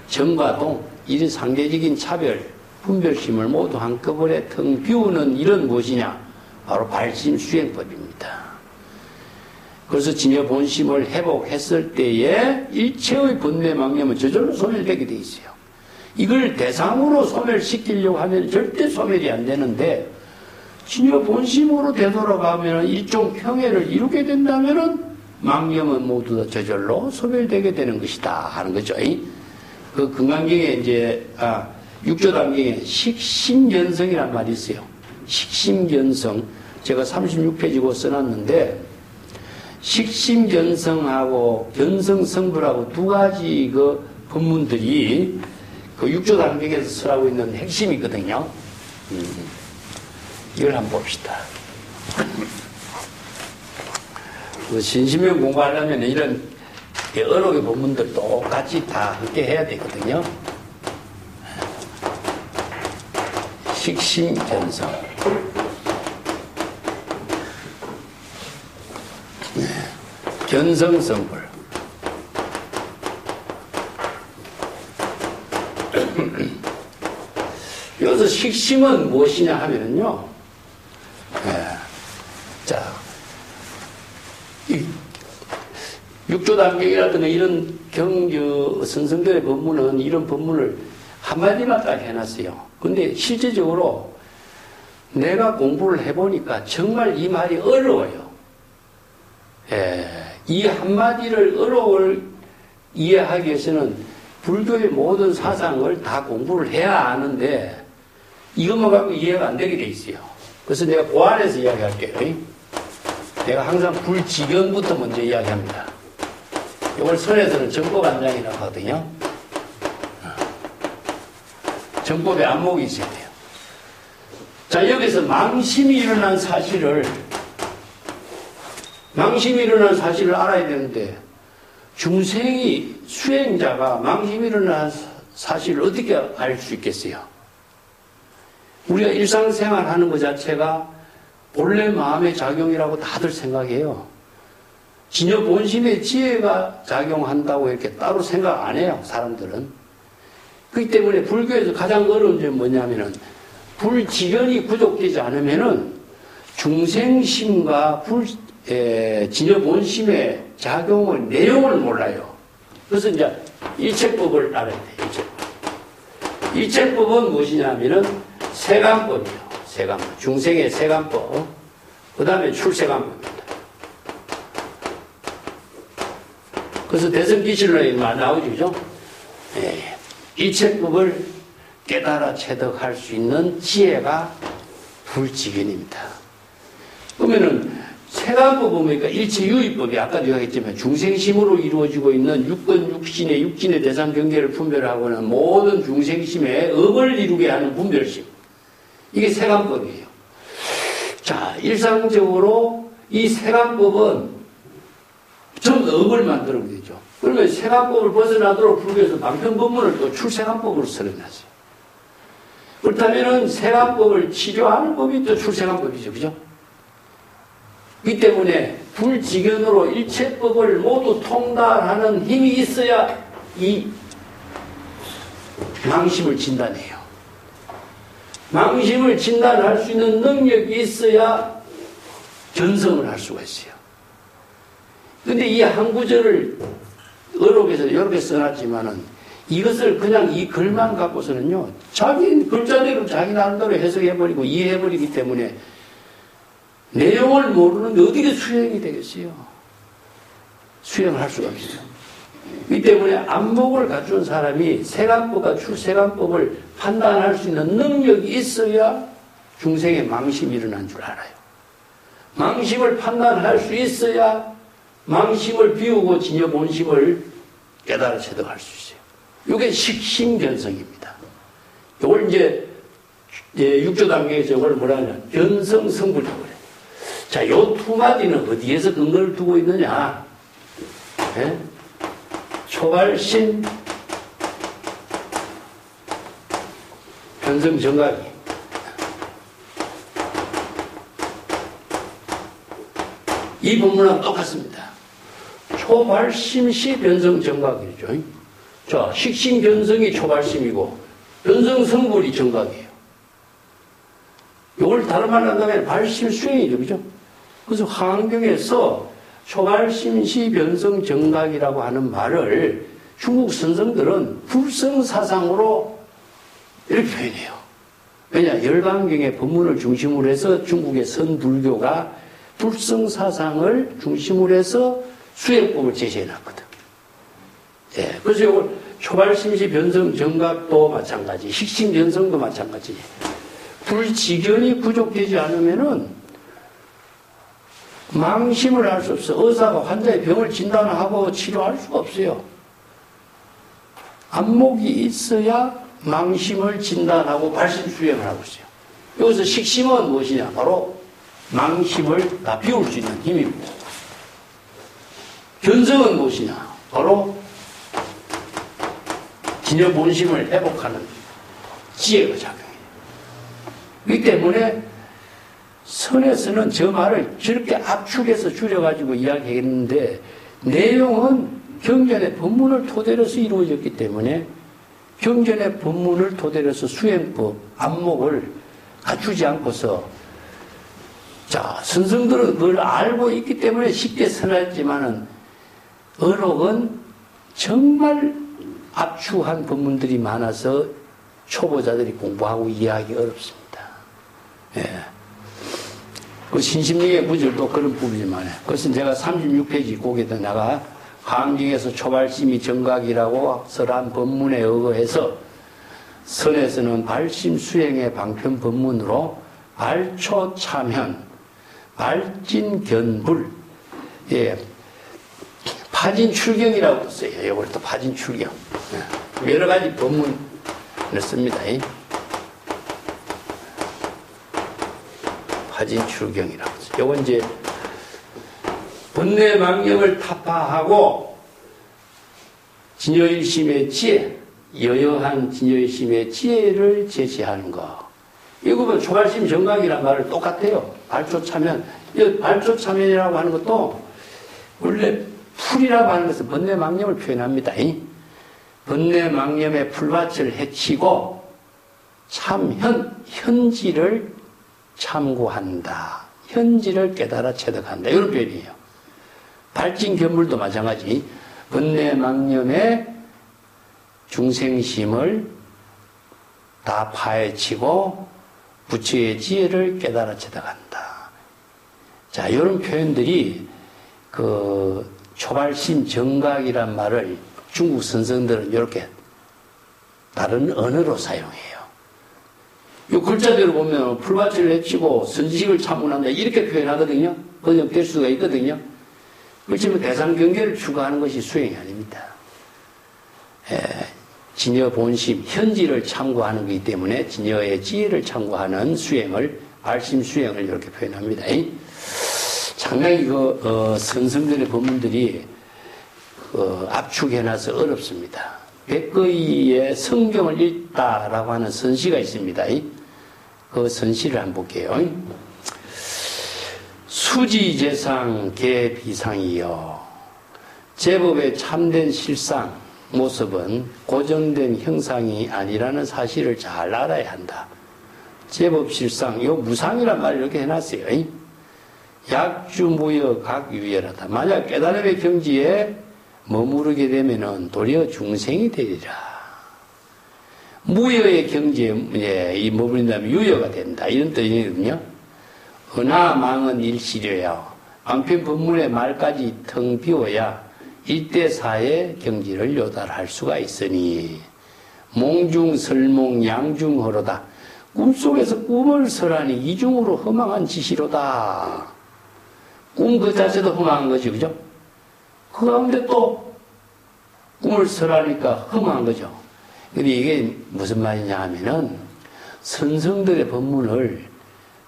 정과 동 이런 상대적인 차별, 분별심을 모두 한꺼번에 텅 비우는 이런 무엇이냐? 바로 발심 수행법입니다. 그래서 진여 본심을 회복했을 때에 일체의 번뇌 망념은 저절로 소멸되게 돼 있어요. 이걸 대상으로 소멸시키려고 하면 절대 소멸이 안 되는데 진여 본심으로 되돌아가면 일종 평해를 이루게 된다면 망념은 모두 다 저절로 소멸되게 되는 것이다 하는 거죠. 그 금강경에 이제 육조단경에 식심견성이란 말이 있어요. 식심견성 제가 36페이지고 써놨는데 식심견성하고 견성성불하고 두 가지 그 법문들이 그 육조단경에서 쓰라고 있는 핵심이거든요. 이걸 한번 봅시다. 신심명 공부하려면 이런 언어의 법문들 똑같이 다 함께 해야 되거든요. 식심견성. 네. 견성성불. 여기서 식심은 무엇이냐 하면요. 네. 자, 이 육조단경이라든가 이런 성성들의 법문은 이런 법문을 한마디만 딱 해놨어요. 근데 실제적으로 내가 공부를 해보니까 정말 이 말이 어려워요. 이 한마디를 어려움을 이해하기 위해서는 불교의 모든 사상을 다 공부를 해야 아는데 이것만 갖고 이해가 안 되게 돼 있어요. 그래서 내가 보완해서 이야기할게요. 내가 항상 불지견부터 먼저 이야기합니다. 이걸 선에서는 정법안장이라고 하거든요. 정법에 안목이 있어야 돼요. 자, 여기서 망심이 일어난 사실을 알아야 되는데 중생이 수행자가 망심이 일어난 사실을 어떻게 알 수 있겠어요? 우리가 일상생활 하는 것 자체가 본래 마음의 작용이라고 다들 생각해요. 진여 본심의 지혜가 작용한다고 이렇게 따로 생각 안 해요, 사람들은. 그렇기 때문에 불교에서 가장 어려운 점은 뭐냐면은 불지견이 구족되지 않으면은 중생심과 진여 본심의 작용의 내용을 몰라요. 그래서 이제 일체법을 알아야 돼요, 일체법. 일체법은 무엇이냐면은 세간법이에요, 세간법. 중생의 세간법. 그 다음에 출세간법입니다. 그래서 대성기실론에 나오죠, 그죠? 일체법을 깨달아 체득할 수 있는 지혜가 불지견입니다. 그러면은 세간법은 뭐니까 일체유의법이 아까도 이야기했지만 중생심으로 이루어지고 있는 육신의 대상 경계를 분별하고는 모든 중생심에 업을 이루게 하는 분별심. 이게 세간법이에요. 자, 일상적으로 이 세간법은 전부 업을 만들어야 되죠. 그러면 세간법을 벗어나도록 불교에서 방편법문을 또 출세간법으로 설해놨어요. 그렇다면 세간법을 치료하는 법이 또 출세간법이죠. 그죠? 이 때문에 불지견으로 일체법을 모두 통달하는 힘이 있어야 이 망심을 진단해요. 망심을 진단할 수 있는 능력이 있어야 견성을 할 수가 있어요. 근데 이 한 구절을 어록에서 이렇게 써놨지만은 이것을 그냥 이 글만 갖고서는요, 자기 글자대로 자기 나름대로 해석해버리고 이해해버리기 때문에 내용을 모르는데 어떻게 수행이 되겠어요? 수행을 할 수가 없어요. 이 때문에 안목을 갖춘 사람이 세간법과 출세간법을 판단할 수 있는 능력이 있어야 중생의 망심이 일어난 줄 알아요. 망심을 판단할 수 있어야 망심을 비우고 진여 본심을 깨달아 체득할 수 있어요. 이게 식심견성입니다. 이걸 이제 육조 단계에서 이걸 뭐라 하냐, 견성성불이라고 그래요. 자, 요 두 마디는 어디에서 근거를 두고 있느냐? 네? 초발심, 변성정각이. 이 본문은 똑같습니다. 초발심시 변성정각이죠. 자, 식심견성이 초발심이고 변성성불이 정각이에요. 이걸 다른 말로 한다면 발심수행이죠. 그죠? 그래서 화엄경에서 초발심시 변성정각이라고 하는 말을 중국 선성들은 불성사상으로 이렇게 표현해요. 왜냐? 열반경의 법문을 중심으로 해서 중국의 선불교가 불성사상을 중심으로 해서 수행법을 제시해놨거든. 예, 그래서 이걸 초발심시 변성정각도 마찬가지, 식심변성도 마찬가지. 불지견이 구족되지 않으면은 망심을 할 수 없어. 의사가 환자의 병을 진단하고 치료할 수가 없어요. 안목이 있어야 망심을 진단하고 발심 수행을 하고 있어요. 여기서 식심은 무엇이냐? 바로 망심을 다 비울 수 있는 힘입니다. 견성은 무엇이냐? 바로 진여 본심을 회복하는 지혜가 작용해요. 그렇기 때문에 선에서는 저 말을 저렇게 압축해서 줄여가지고 이야기했는데 내용은 경전의 법문을 토대로 해서 이루어졌기 때문에 경전의 법문을 토대로 해서 수행법, 안목을 갖추지 않고서 자, 선성들은 그걸 알고 있기 때문에 쉽게 선하였지만은 어록은 정말 압축한 법문들이 많아서 초보자들이 공부하고 이해하기 어렵습니다. 예. 그 신심리의 구절도 그런 부분이만 해. 그것은 제가 36페이지 거기에다가 강경에서 초발심이 정각이라고 설한 법문에 의거해서 선에서는 발심 수행의 방편 법문으로 발초 참현, 발진 견불, 예, 파진 출경이라고 써요. 이걸 또 파진 출경. 예. 여러 가지 법문을 씁니다. 파진 출경이라고 써요. 이건 이제 번뇌망령을 타파하고 진여일심의 지혜, 여여한 진여일심의 지혜를 제시하는 거. 이거 보면 초발심 정각이란 말을 똑같아요. 발초참현. 이 발초참현이라고 하는 것도 원래 풀이라고 하는 것은 번뇌망념을 표현합니다. 번뇌망념의 풀밭을 해치고 참현, 현지를 참고한다. 현지를 깨달아 체득한다. 이런 표현이에요. 발진견물도 마찬가지. 번뇌망념의 중생심을 다 파헤치고 부처의 지혜를 깨달아 체득한다. 자, 이런 표현들이 그 초발심 정각이란 말을 중국 선성들은 이렇게 다른 언어로 사용해요. 이 글자대로 보면 풀밭을 해치고 선식을 참고한다 이렇게 표현하거든요. 번역될 수가 있거든요. 그렇지만 대상 경계를 추구하는 것이 수행이 아닙니다. 진여 본심, 현지를 참고하는 것이기 때문에 진여의 지혜를 참고하는 수행을, 발심 수행을 이렇게 표현합니다. 상당히 선성들의 법문들이 압축해놔서 어렵습니다. 백거이의 성경을 읽다라고 하는 선시가 있습니다. 그 선시를 한번 볼게요. 수지재상 개비상이여 제법의 참된 실상 모습은 고정된 형상이 아니라는 사실을 잘 알아야 한다. 제법 실상, 요 무상이란 말을 이렇게 해놨어요. 약주무여 각유열하다. 만약 깨달음의 경지에 머무르게 되면은 도리어 중생이 되리라. 무여의 경지에 이 머무른다면 유여가 된다. 이런 뜻이거든요. 은하망은 일시려야 방편 법문의 말까지 텅 비워야 일대사의 경지를 요달할 수가 있으니 몽중설몽 양중허로다. 꿈속에서 꿈을 설하니 이중으로 허망한 짓이로다. 꿈 그 자체도 허망한 거지, 그죠? 그 가운데 또 꿈을 설하니까 허망한 거죠. 근데 이게 무슨 말이냐 하면은 선성들의 법문을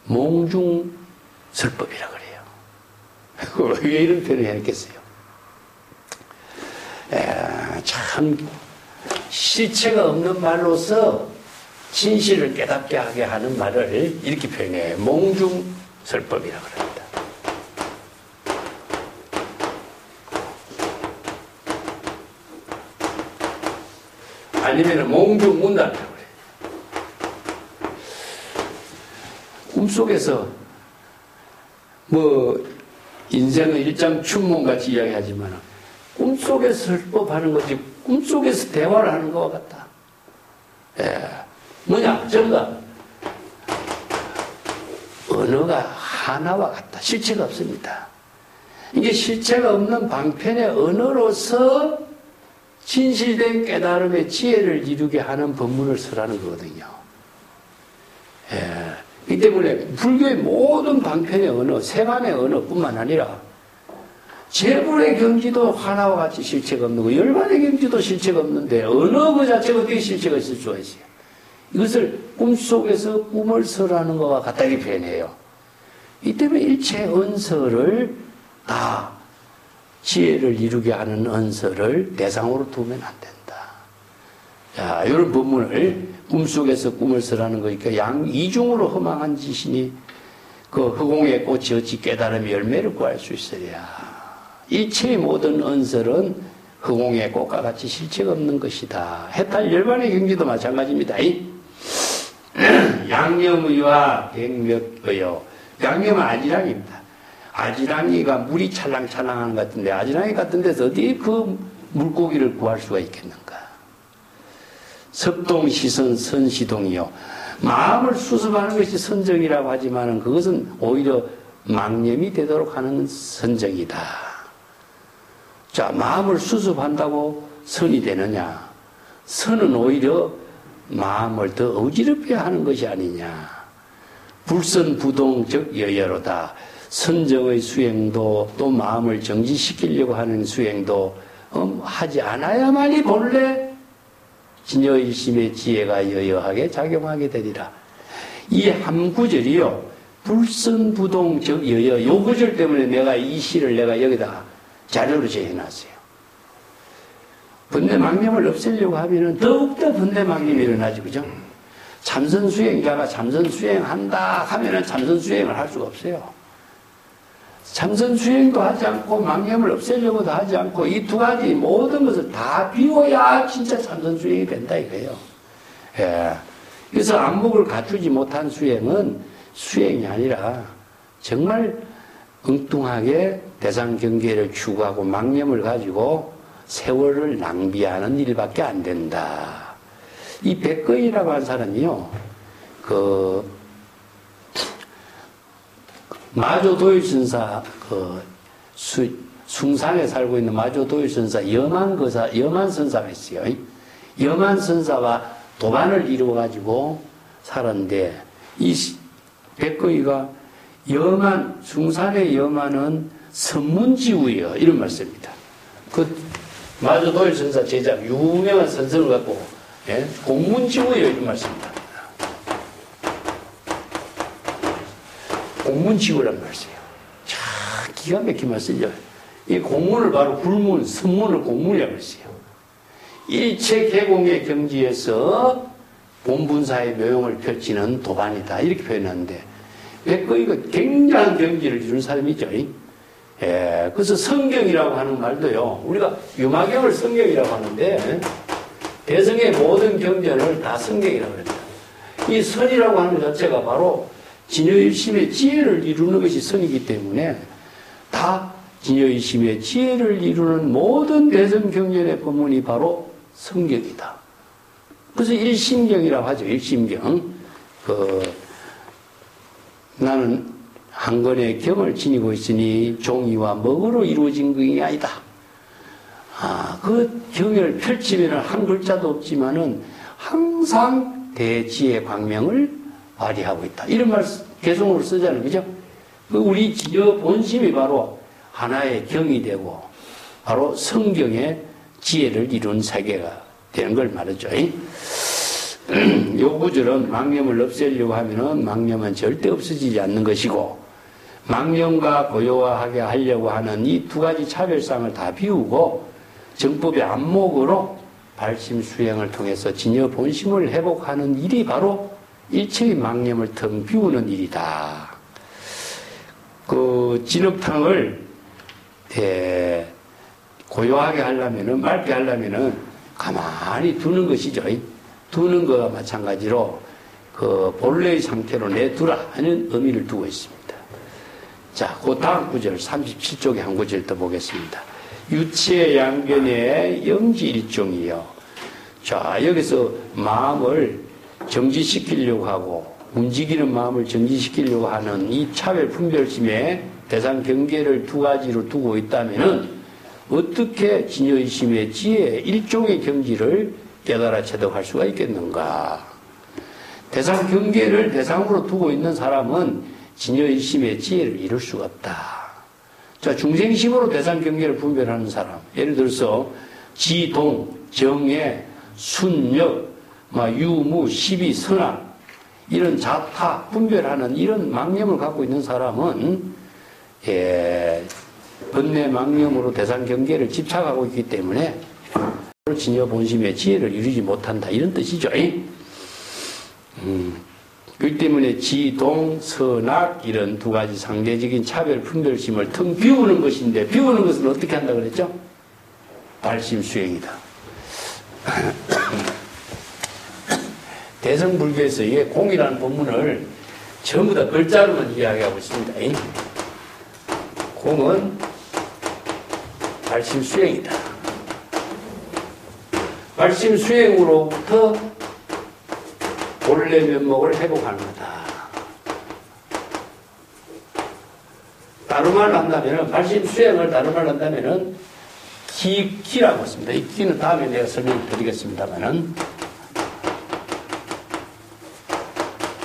몽중설법이라 그래요. 왜 이런 표현을 했겠어요? 참 실체가 없는 말로서 진실을 깨닫게 하게 하는 말을 이렇게 표현해요. 몽중설법이라 그럽니다. 아니면 몽중문답이라고 그래요. 꿈속에서 인생의 일장춘몽같이 이야기하지만 꿈속에서 설법하는 거지 꿈속에서 대화를 하는 것과 같다. 뭐냐? 저거가 언어가 하나와 같다. 실체가 없습니다. 이게 실체가 없는 방편의 언어로서 진실된 깨달음의 지혜를 이루게 하는 법문을 설하는 거거든요. 이 때문에 불교의 모든 방편의 언어, 세간의 언어뿐만 아니라 재불의 경지도 하나와 같이 실체가 없는 거, 열반의 경지도 실체가 없는데 언어 그 자체가 어떻게 실체가 있을 수가 있어요? 이것을 꿈속에서 꿈을 설하는 것과 같다고 표현해요. 이 때문에 일체 언설을 다 지혜를 이루게 하는 언설을 대상으로 두면 안 된다. 자, 이런 법문을 꿈속에서 꿈을 쓰라는 거니까 이중으로 허망한 지신이 그 허공의 꽃이 어찌 깨달음의 열매를 구할 수 있으랴. 일체의 모든 언설은 허공의 꽃과 같이 실체가 없는 것이다. 해탈 열반의 경지도 마찬가지입니다. 양념의와 백맥의요. 양념은 아지랑입니다. 아지랑이가 물이 찰랑찰랑하는 것 같은데 아지랑이 같은 데서 어디 그 물고기를 구할 수가 있겠는가. 석동시선 선시동이요. 마음을 수습하는 것이 선정이라고 하지만 그것은 오히려 망념이 되도록 하는 선정이다. 자, 마음을 수습한다고 선이 되느냐? 선은 오히려 마음을 더 어지럽게 하는 것이 아니냐. 불선부동적 여여로다. 선정의 수행도 또 마음을 정지시키려고 하는 수행도 하지 않아야만이 본래 진여일심의 지혜가 여여하게 작용하게 되리라. 이 한 구절이요. 불선부동적 여여. 요 구절 때문에 내가 이 시를 내가 여기다가 자료로 제해놨어요. 번뇌망념을 없애려고 하면은 더욱더 번뇌망념이 일어나지, 그죠? 참선수행자가 참선수행한다 하면은 참선수행을 할 수가 없어요. 참선수행도 하지 않고 망념을 없애려고도 하지 않고 이 두 가지 모든 것을 다 비워야 진짜 참선수행이 된다 이거예요. 예. 그래서 안목을 갖추지 못한 수행은 수행이 아니라 정말 엉뚱하게 대상경계를 추구하고 망념을 가지고 세월을 낭비하는 일밖에 안 된다. 이 백거이라고 하는 사람이요. 마조도일선사, 숭산에 살고 있는 마조도일선사, 여만선사가 있어요. 여만선사가 도반을 이루어가지고 살았는데, 이 백거이가 숭산의 여만은 선문지우예요. 이런 말씀입니다. 마조도일선사 제자, 유명한 선성을 갖고, 예? 공문지우예요. 이런 말씀입니다. 공문지우란 말이에요. 참 기가 막힌 말씀이죠. 이 공문을 바로 불문, 선문을 공문이라고 했어요. 일체 개공의 경지에서 본분사의 묘용을 펼치는 도반이다. 이렇게 표현하는데, 백거이가 굉장한 경지를 이룬 사람이죠. 예, 그래서 성경이라고 하는 말도요, 우리가 유마경을 성경이라고 하는데, 대성의 모든 경전을 다 성경이라고 합니다. 이 선이라고 하는 것 자체가 바로 진여일심의 지혜를 이루는 것이 선이기 때문에 다 진여일심의 지혜를 이루는 모든 대성경전의 법문이 바로 성경이다. 그래서 일심경이라고 하죠. 일심경. 나는 한 권의 경을 지니고 있으니 종이와 먹으로 이루어진 것이 아니다. 그 경을 펼치면 한 글자도 없지만은 항상 대지의 광명을 발휘하고 있다. 이런 말 개성으로 쓰잖아요. 그죠? 우리 진여 본심이 바로 하나의 경이 되고 바로 성경의 지혜를 이룬 세계가 되는 걸 말하죠. 요 구절은 망념을 없애려고 하면은 망념은 절대 없어지지 않는 것이고 망념과 고요하게 하려고 하는 이 두 가지 차별상을 다 비우고 정법의 안목으로 발심 수행을 통해서 진여 본심을 회복하는 일이 바로 일체의 망념을 텅 비우는 일이다. 진흙탕을 고요하게 하려면은, 맑게 하려면은 가만히 두는 것이죠. 두는 것과 마찬가지로 본래의 상태로 내두라 하는 의미를 두고 있습니다. 자, 그 다음 구절 37쪽의 한 구절 더 보겠습니다. 유치의 양변의 영지일종이요. 자, 여기서 마음을 정지시키려고 하고 움직이는 마음을 정지시키려고 하는 이 차별 분별심의 대상 경계를 두 가지로 두고 있다면은 어떻게 진여의심의 지혜 일종의 경지를 깨달아 체득할 수가 있겠는가? 대상 경계를 대상으로 두고 있는 사람은 진여의심의 지혜를 이룰 수가 없다. 자, 중생심으로 대상 경계를 분별하는 사람, 예를 들어서 지동, 정예, 순역, 유무, 시비, 선악 이런 자타 분별하는 이런 망념을 갖고 있는 사람은 번뇌 망념으로 대상 경계를 집착하고 있기 때문에 진여 본심의 지혜를 이루지 못한다 이런 뜻이죠. 그렇기 때문에 지동, 선악 이런 두 가지 상대적인 차별 분별심을 텅 비우는 것인데 비우는 것은 어떻게 한다고 그랬죠? 발심수행이다. 대성불교에서 이게 공이라는 본문을 전부 다 글자로만 이야기하고 있습니다. 공은 발심수행이다. 발심수행으로부터 본래 면목을 회복하는 거다. 다른 말로 한다면, 발심수행을 다른 말로 한다면, 기라고 했습니다. 이 기는 다음에 내가 설명을 드리겠습니다만은,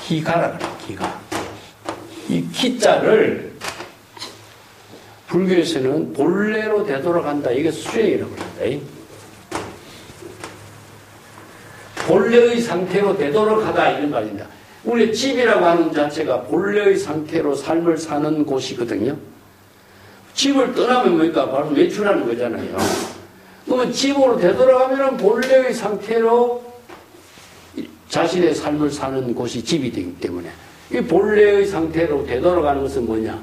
기가라 그래요, 기가. 이 기자를 불교에서는 본래로 되돌아간다. 이게 수행이라고 합니다. 본래의 상태로 되돌아가다 이런 말입니다. 우리 집이라고 하는 자체가 본래의 상태로 삶을 사는 곳이거든요. 집을 떠나면 뭐니까 바로 외출하는 거잖아요. 그러면 집으로 되돌아가면 본래의 상태로 자신의 삶을 사는 곳이 집이 되기 때문에 이 본래의 상태로 되돌아가는 것은 뭐냐?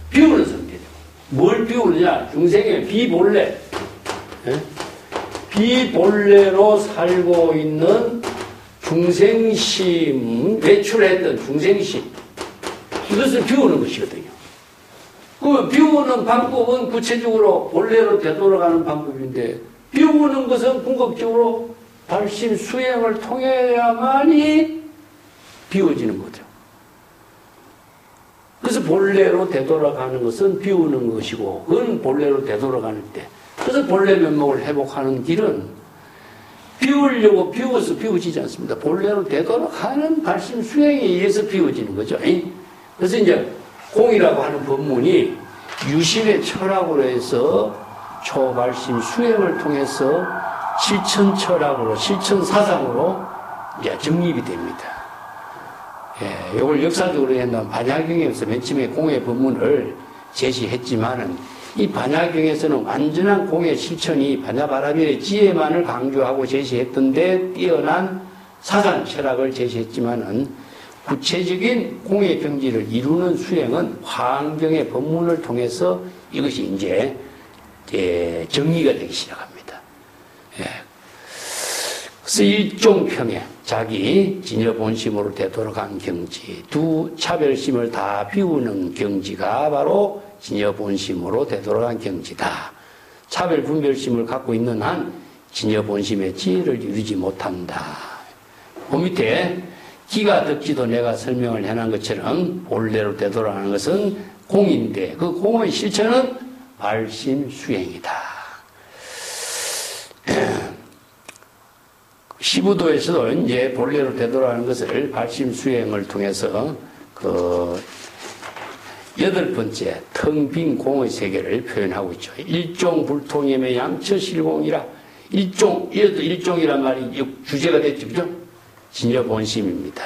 비우는 상태죠. 뭘 비우느냐? 중생의 비본래. 비본래로 살고 있는 중생심, 외출했던 중생심. 이것을 비우는 것이거든요. 그러면 비우는 방법은 구체적으로 본래로 되돌아가는 방법인데, 비우는 것은 궁극적으로 발심 수행을 통해야만이 비워지는 거죠. 그래서 본래로 되돌아가는 것은 비우는 것이고, 그건 본래로 되돌아가는 때. 그래서 본래 면목을 회복하는 길은 비우려고 비워서 비워지지 않습니다. 본래로 되돌아가는 발심 수행에 의해서 비워지는 거죠. 그래서 이제 공이라고 하는 법문이 유심의 철학으로 해서 초발심 수행을 통해서 실천철학으로, 실천사상으로 이제 정립이 됩니다. 이걸 역사적으로 한다면 반야경에서 맨 처음에 공의 법문을 제시했지만은 이 반야경에서는 완전한 공의 실천이 반야바라밀의 지혜만을 강조하고 제시했던데 뛰어난 사상 철학을 제시했지만은 구체적인 공의 경지를 이루는 수행은 화엄경의 법문을 통해서 이것이 이제 정리가 되기 시작합니다. 그래서 일종평에 자기 진여 본심으로 되돌아간 경지, 두 차별심을 다 비우는 경지가 바로 진여 본심으로 되돌아간 경지다. 차별 분별심을 갖고 있는 한 진여 본심의 지혜를 이루지 못한다. 그 밑에 기가 덕지도 내가 설명을 해놓은 것처럼 본래로 되돌아가는 것은 공인데 그 공의 실천은 발심 수행이다. 시부도에서도 이제 본래로 되돌아가는 것을 발심 수행을 통해서 여덟 번째 텅 빈 공의 세계를 표현하고 있죠. 일종불통임의 양처실공이라 일종이란 말이 주제가 됐죠. 그죠? 진여본심입니다.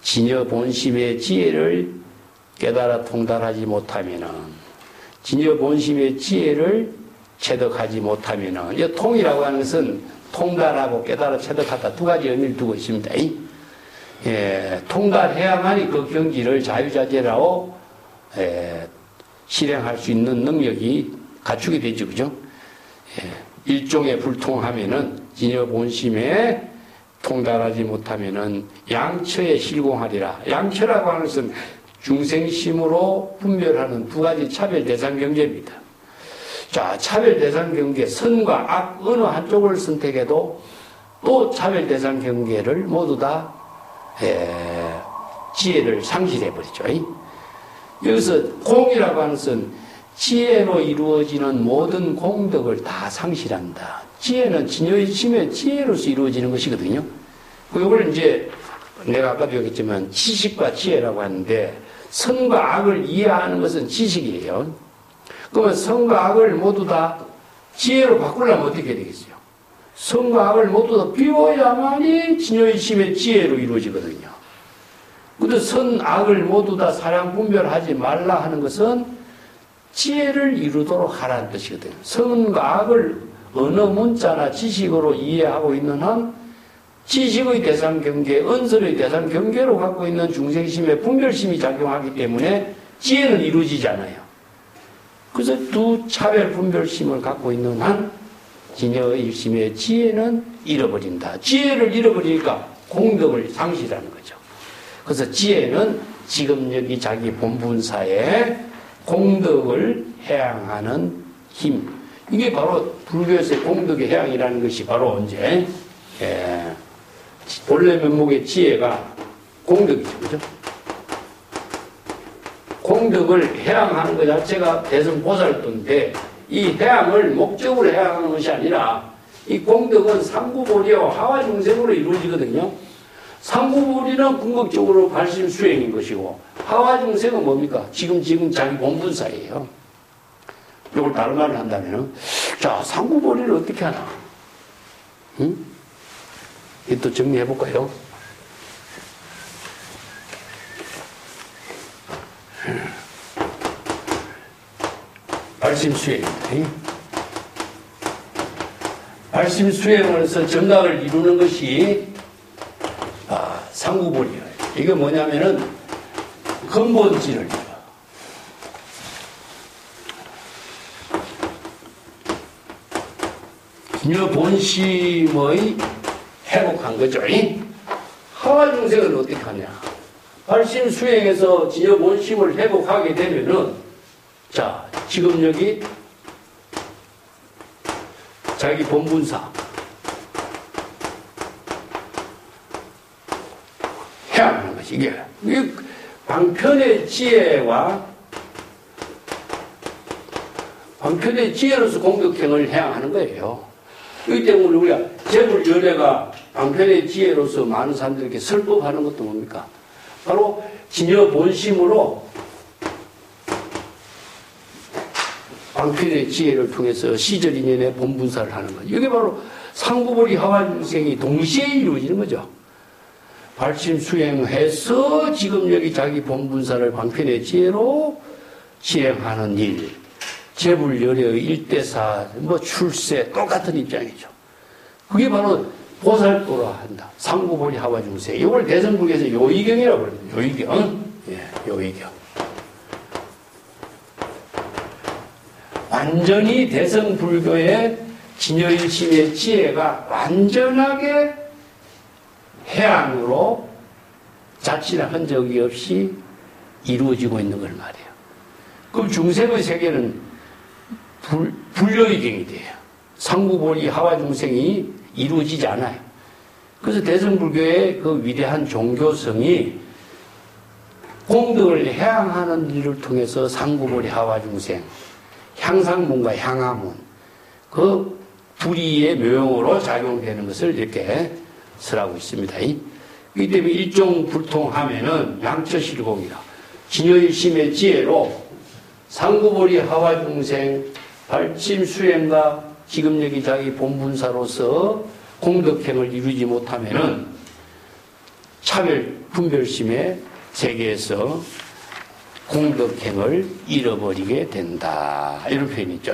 진여본심의 지혜를 깨달아 통달하지 못하면은 진여본심의 지혜를 체득하지 못하면은 이 통이라고 하는 것은 통달하고 깨달아 체득하다 두 가지 의미를 두고 있습니다. 통달해야만이 그 경지를 자유자재라고 실행할 수 있는 능력이 갖추게 되죠. 그죠? 일종의 불통하면은 진여본심에 통달하지 못하면은 양처에 실공하리라. 양처라고 하는 것은 중생심으로 분별하는 두 가지 차별 대상 경계입니다. 자, 차별 대상 경계, 선과 악 어느 한쪽을 선택해도 또 차별 대상 경계를 모두 다 지혜를 상실해버리죠. 여기서 공이라고 하는 것은 지혜로 이루어지는 모든 공덕을 다 상실한다. 지혜는 진여의심의 지혜로서 이루어지는 것이거든요. 이걸 이제 내가 아까도 얘기했지만 지식과 지혜라고 하는데 선과 악을 이해하는 것은 지식이에요. 그러면 선과 악을 모두 다 지혜로 바꾸려면 어떻게 되겠어요? 선과 악을 모두 다 비워야만이 진여의심의 지혜로 이루어지거든요. 근데 선, 악을 모두 다 사량 분별하지 말라 하는 것은 지혜를 이루도록 하라는 뜻이거든요. 선과 악을 어느 문자나 지식으로 이해하고 있는 한 지식의 대상 경계, 언설의 대상 경계로 갖고 있는 중생심의 분별심이 작용하기 때문에 지혜는 이루어지지 않아요. 그래서 두 차별 분별심을 갖고 있는 한 진여 일심의 지혜는 잃어버린다. 지혜를 잃어버리니까 공덕을 상실하는 거죠. 그래서 지혜는 지금 여기 자기 본분사에 공덕을 해양하는 힘. 이게 바로 불교에서의 공덕의 해양이라는 것이 바로 언제? 본래 면목의 지혜가 공덕이죠. 그죠? 공덕을 해양하는 것 자체가 대승보살도인데 이 해양을 목적으로 해양하는 것이 아니라 이 공덕은 상구보리와 하와중생으로 이루어지거든요. 상구보리는 궁극적으로 발심수행인 것이고 하와중생은 뭡니까? 지금 자기 본분사예요. 이걸 다른 말을 한다면 자, 상구보리를 어떻게 하나? 응? 또 정리해 볼까요? 발심수행입니다. 발심수행을 해서 정각을 이루는 것이 상구보리예요. 이게 뭐냐면은 근본질을 진여 본심의 회복한 거죠. 하와중생은 어떻게 하냐? 발심수행에서 진여 본심을 회복하게 되면은 자, 지금 여기 자기 본분사 해양하는 것이 이게 방편의 지혜와 방편의 지혜로서 공덕행을 해양하는 거예요. 그렇기 때문에 우리가 재불열애가 방편의 지혜로서 많은 사람들에게 설법하는 것도 뭡니까? 바로 진여 본심으로 방편의 지혜를 통해서 시절인연의 본분사를 하는 거죠. 이게 바로 상구보리 하와중생이 동시에 이루어지는 거죠. 발심 수행해서 지금 여기 자기 본분사를 방편의 지혜로 실행하는 일, 재불열애의 일대사, 출세 똑같은 입장이죠. 그게 바로 보살도라 한다. 상구보리 하와중생. 이걸 대성불교에서 요의경이라고 그럽니다. 요의경. 요의경. 완전히 대성불교의 진여일심의 지혜가 완전하게 해양으로 자취나 흔적이 없이 이루어지고 있는 걸 말이에요. 그럼 중생의 세계는 불여의경이 돼요. 상구보리 하와중생이 이루어지지 않아요. 그래서 대성불교의 그 위대한 종교성이 공덕을 해양하는 일을 통해서 상구보리 하와중생, 향상문과 향화문, 그 불의의 묘용으로 작용되는 것을 이렇게 설하고 있습니다. 이 때문에 일종불통하면은 양처실공이라 진여일심의 지혜로 상구보리 하와중생 발심수행과 지금 여기 자기 본분사로서 공덕행을 이루지 못하면은 차별 분별심의 세계에서 공덕행을 잃어버리게 된다. 이런 표현이 있죠.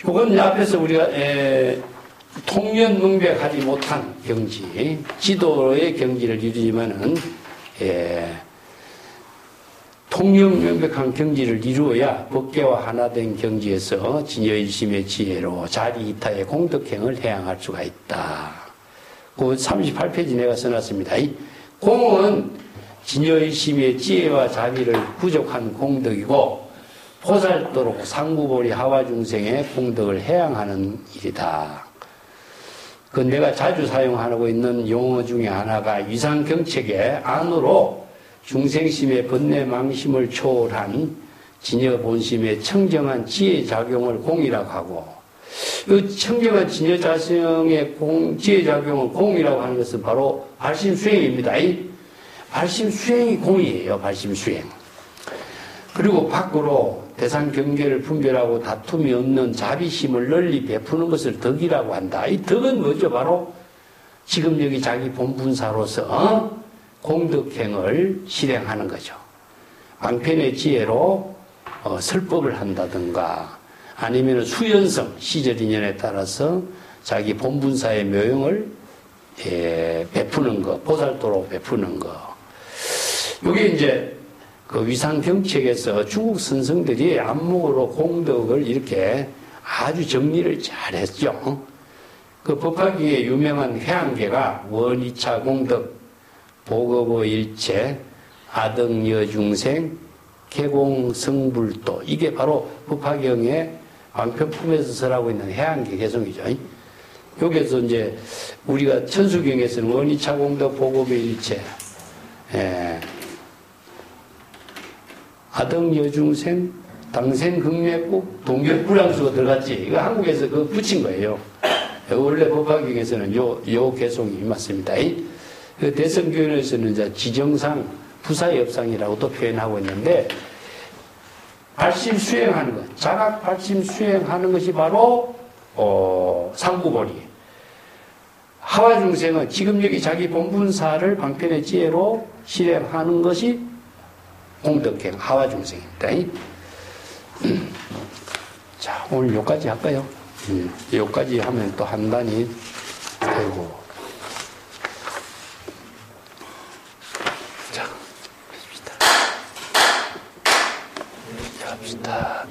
이건 앞에서 우리가 통연명백하지 못한 경지, 지도의 경지를 이루지만은 통연명백한 경지를 이루어야 법계와 하나 된 경지에서 진여일심의 지혜로 자리이타의 공덕행을 해양할 수가 있다. 그 38페이지 내가 써놨습니다. 공은 진여일심의 지혜와 자비를 부족한 공덕이고 보살도록 상구보리 하와중생의 공덕을 해양하는 일이다. 그 내가 자주 사용하고 있는 용어 중에 하나가 위상경책의 안으로 중생심의 번뇌망심을 초월한 진여본심의 청정한 지혜작용을 공이라고 하고, 그 청정한 진여자성의 지혜작용을 공이라고 하는 것은 바로 발심수행입니다. 발심수행이 공이에요. 발심수행. 그리고 밖으로 대상경계를 분별하고 다툼이 없는 자비심을 널리 베푸는 것을 덕이라고 한다. 이 덕은 뭐죠? 바로 지금 여기 자기 본분사로서 공덕행을 실행하는 거죠. 방편의 지혜로 설법을 한다든가 아니면 수연성, 시절 인연에 따라서 자기 본분사의 묘용을 베푸는 거, 보살도로 베푸는 거. 이게 이제 그 위상경책에서 중국 선성들이 안목으로 공덕을 이렇게 아주 정리를 잘 했죠. 그 법화경의 유명한 해안계가 원이차 공덕, 보급의 일체, 아등여중생, 개공성불도. 이게 바로 법화경의 방편품에서 설하고 있는 해안계 개성이죠. 여기에서 이제 우리가 천수경에서는 원이차 공덕, 보급의 일체, 아등여중생, 당생극례국, 동결불량수가 들어갔지. 이거 한국에서 그거 붙인 거예요. 원래 법화경에서는 요 개송이 맞습니다. 그 대성교연에서는 이제 지정상, 부사엽상이라고도 표현하고 있는데, 발심 수행하는 것, 자각 발심 수행하는 것이 바로, 상구보리. 하와중생은 지금 여기 자기 본분사를 방편의 지혜로 실행하는 것이 공덕행, 하와중생입니다. 자, 오늘 여기까지 할까요? 여기까지 하면 또 한 단이 되고. 자, 합시다.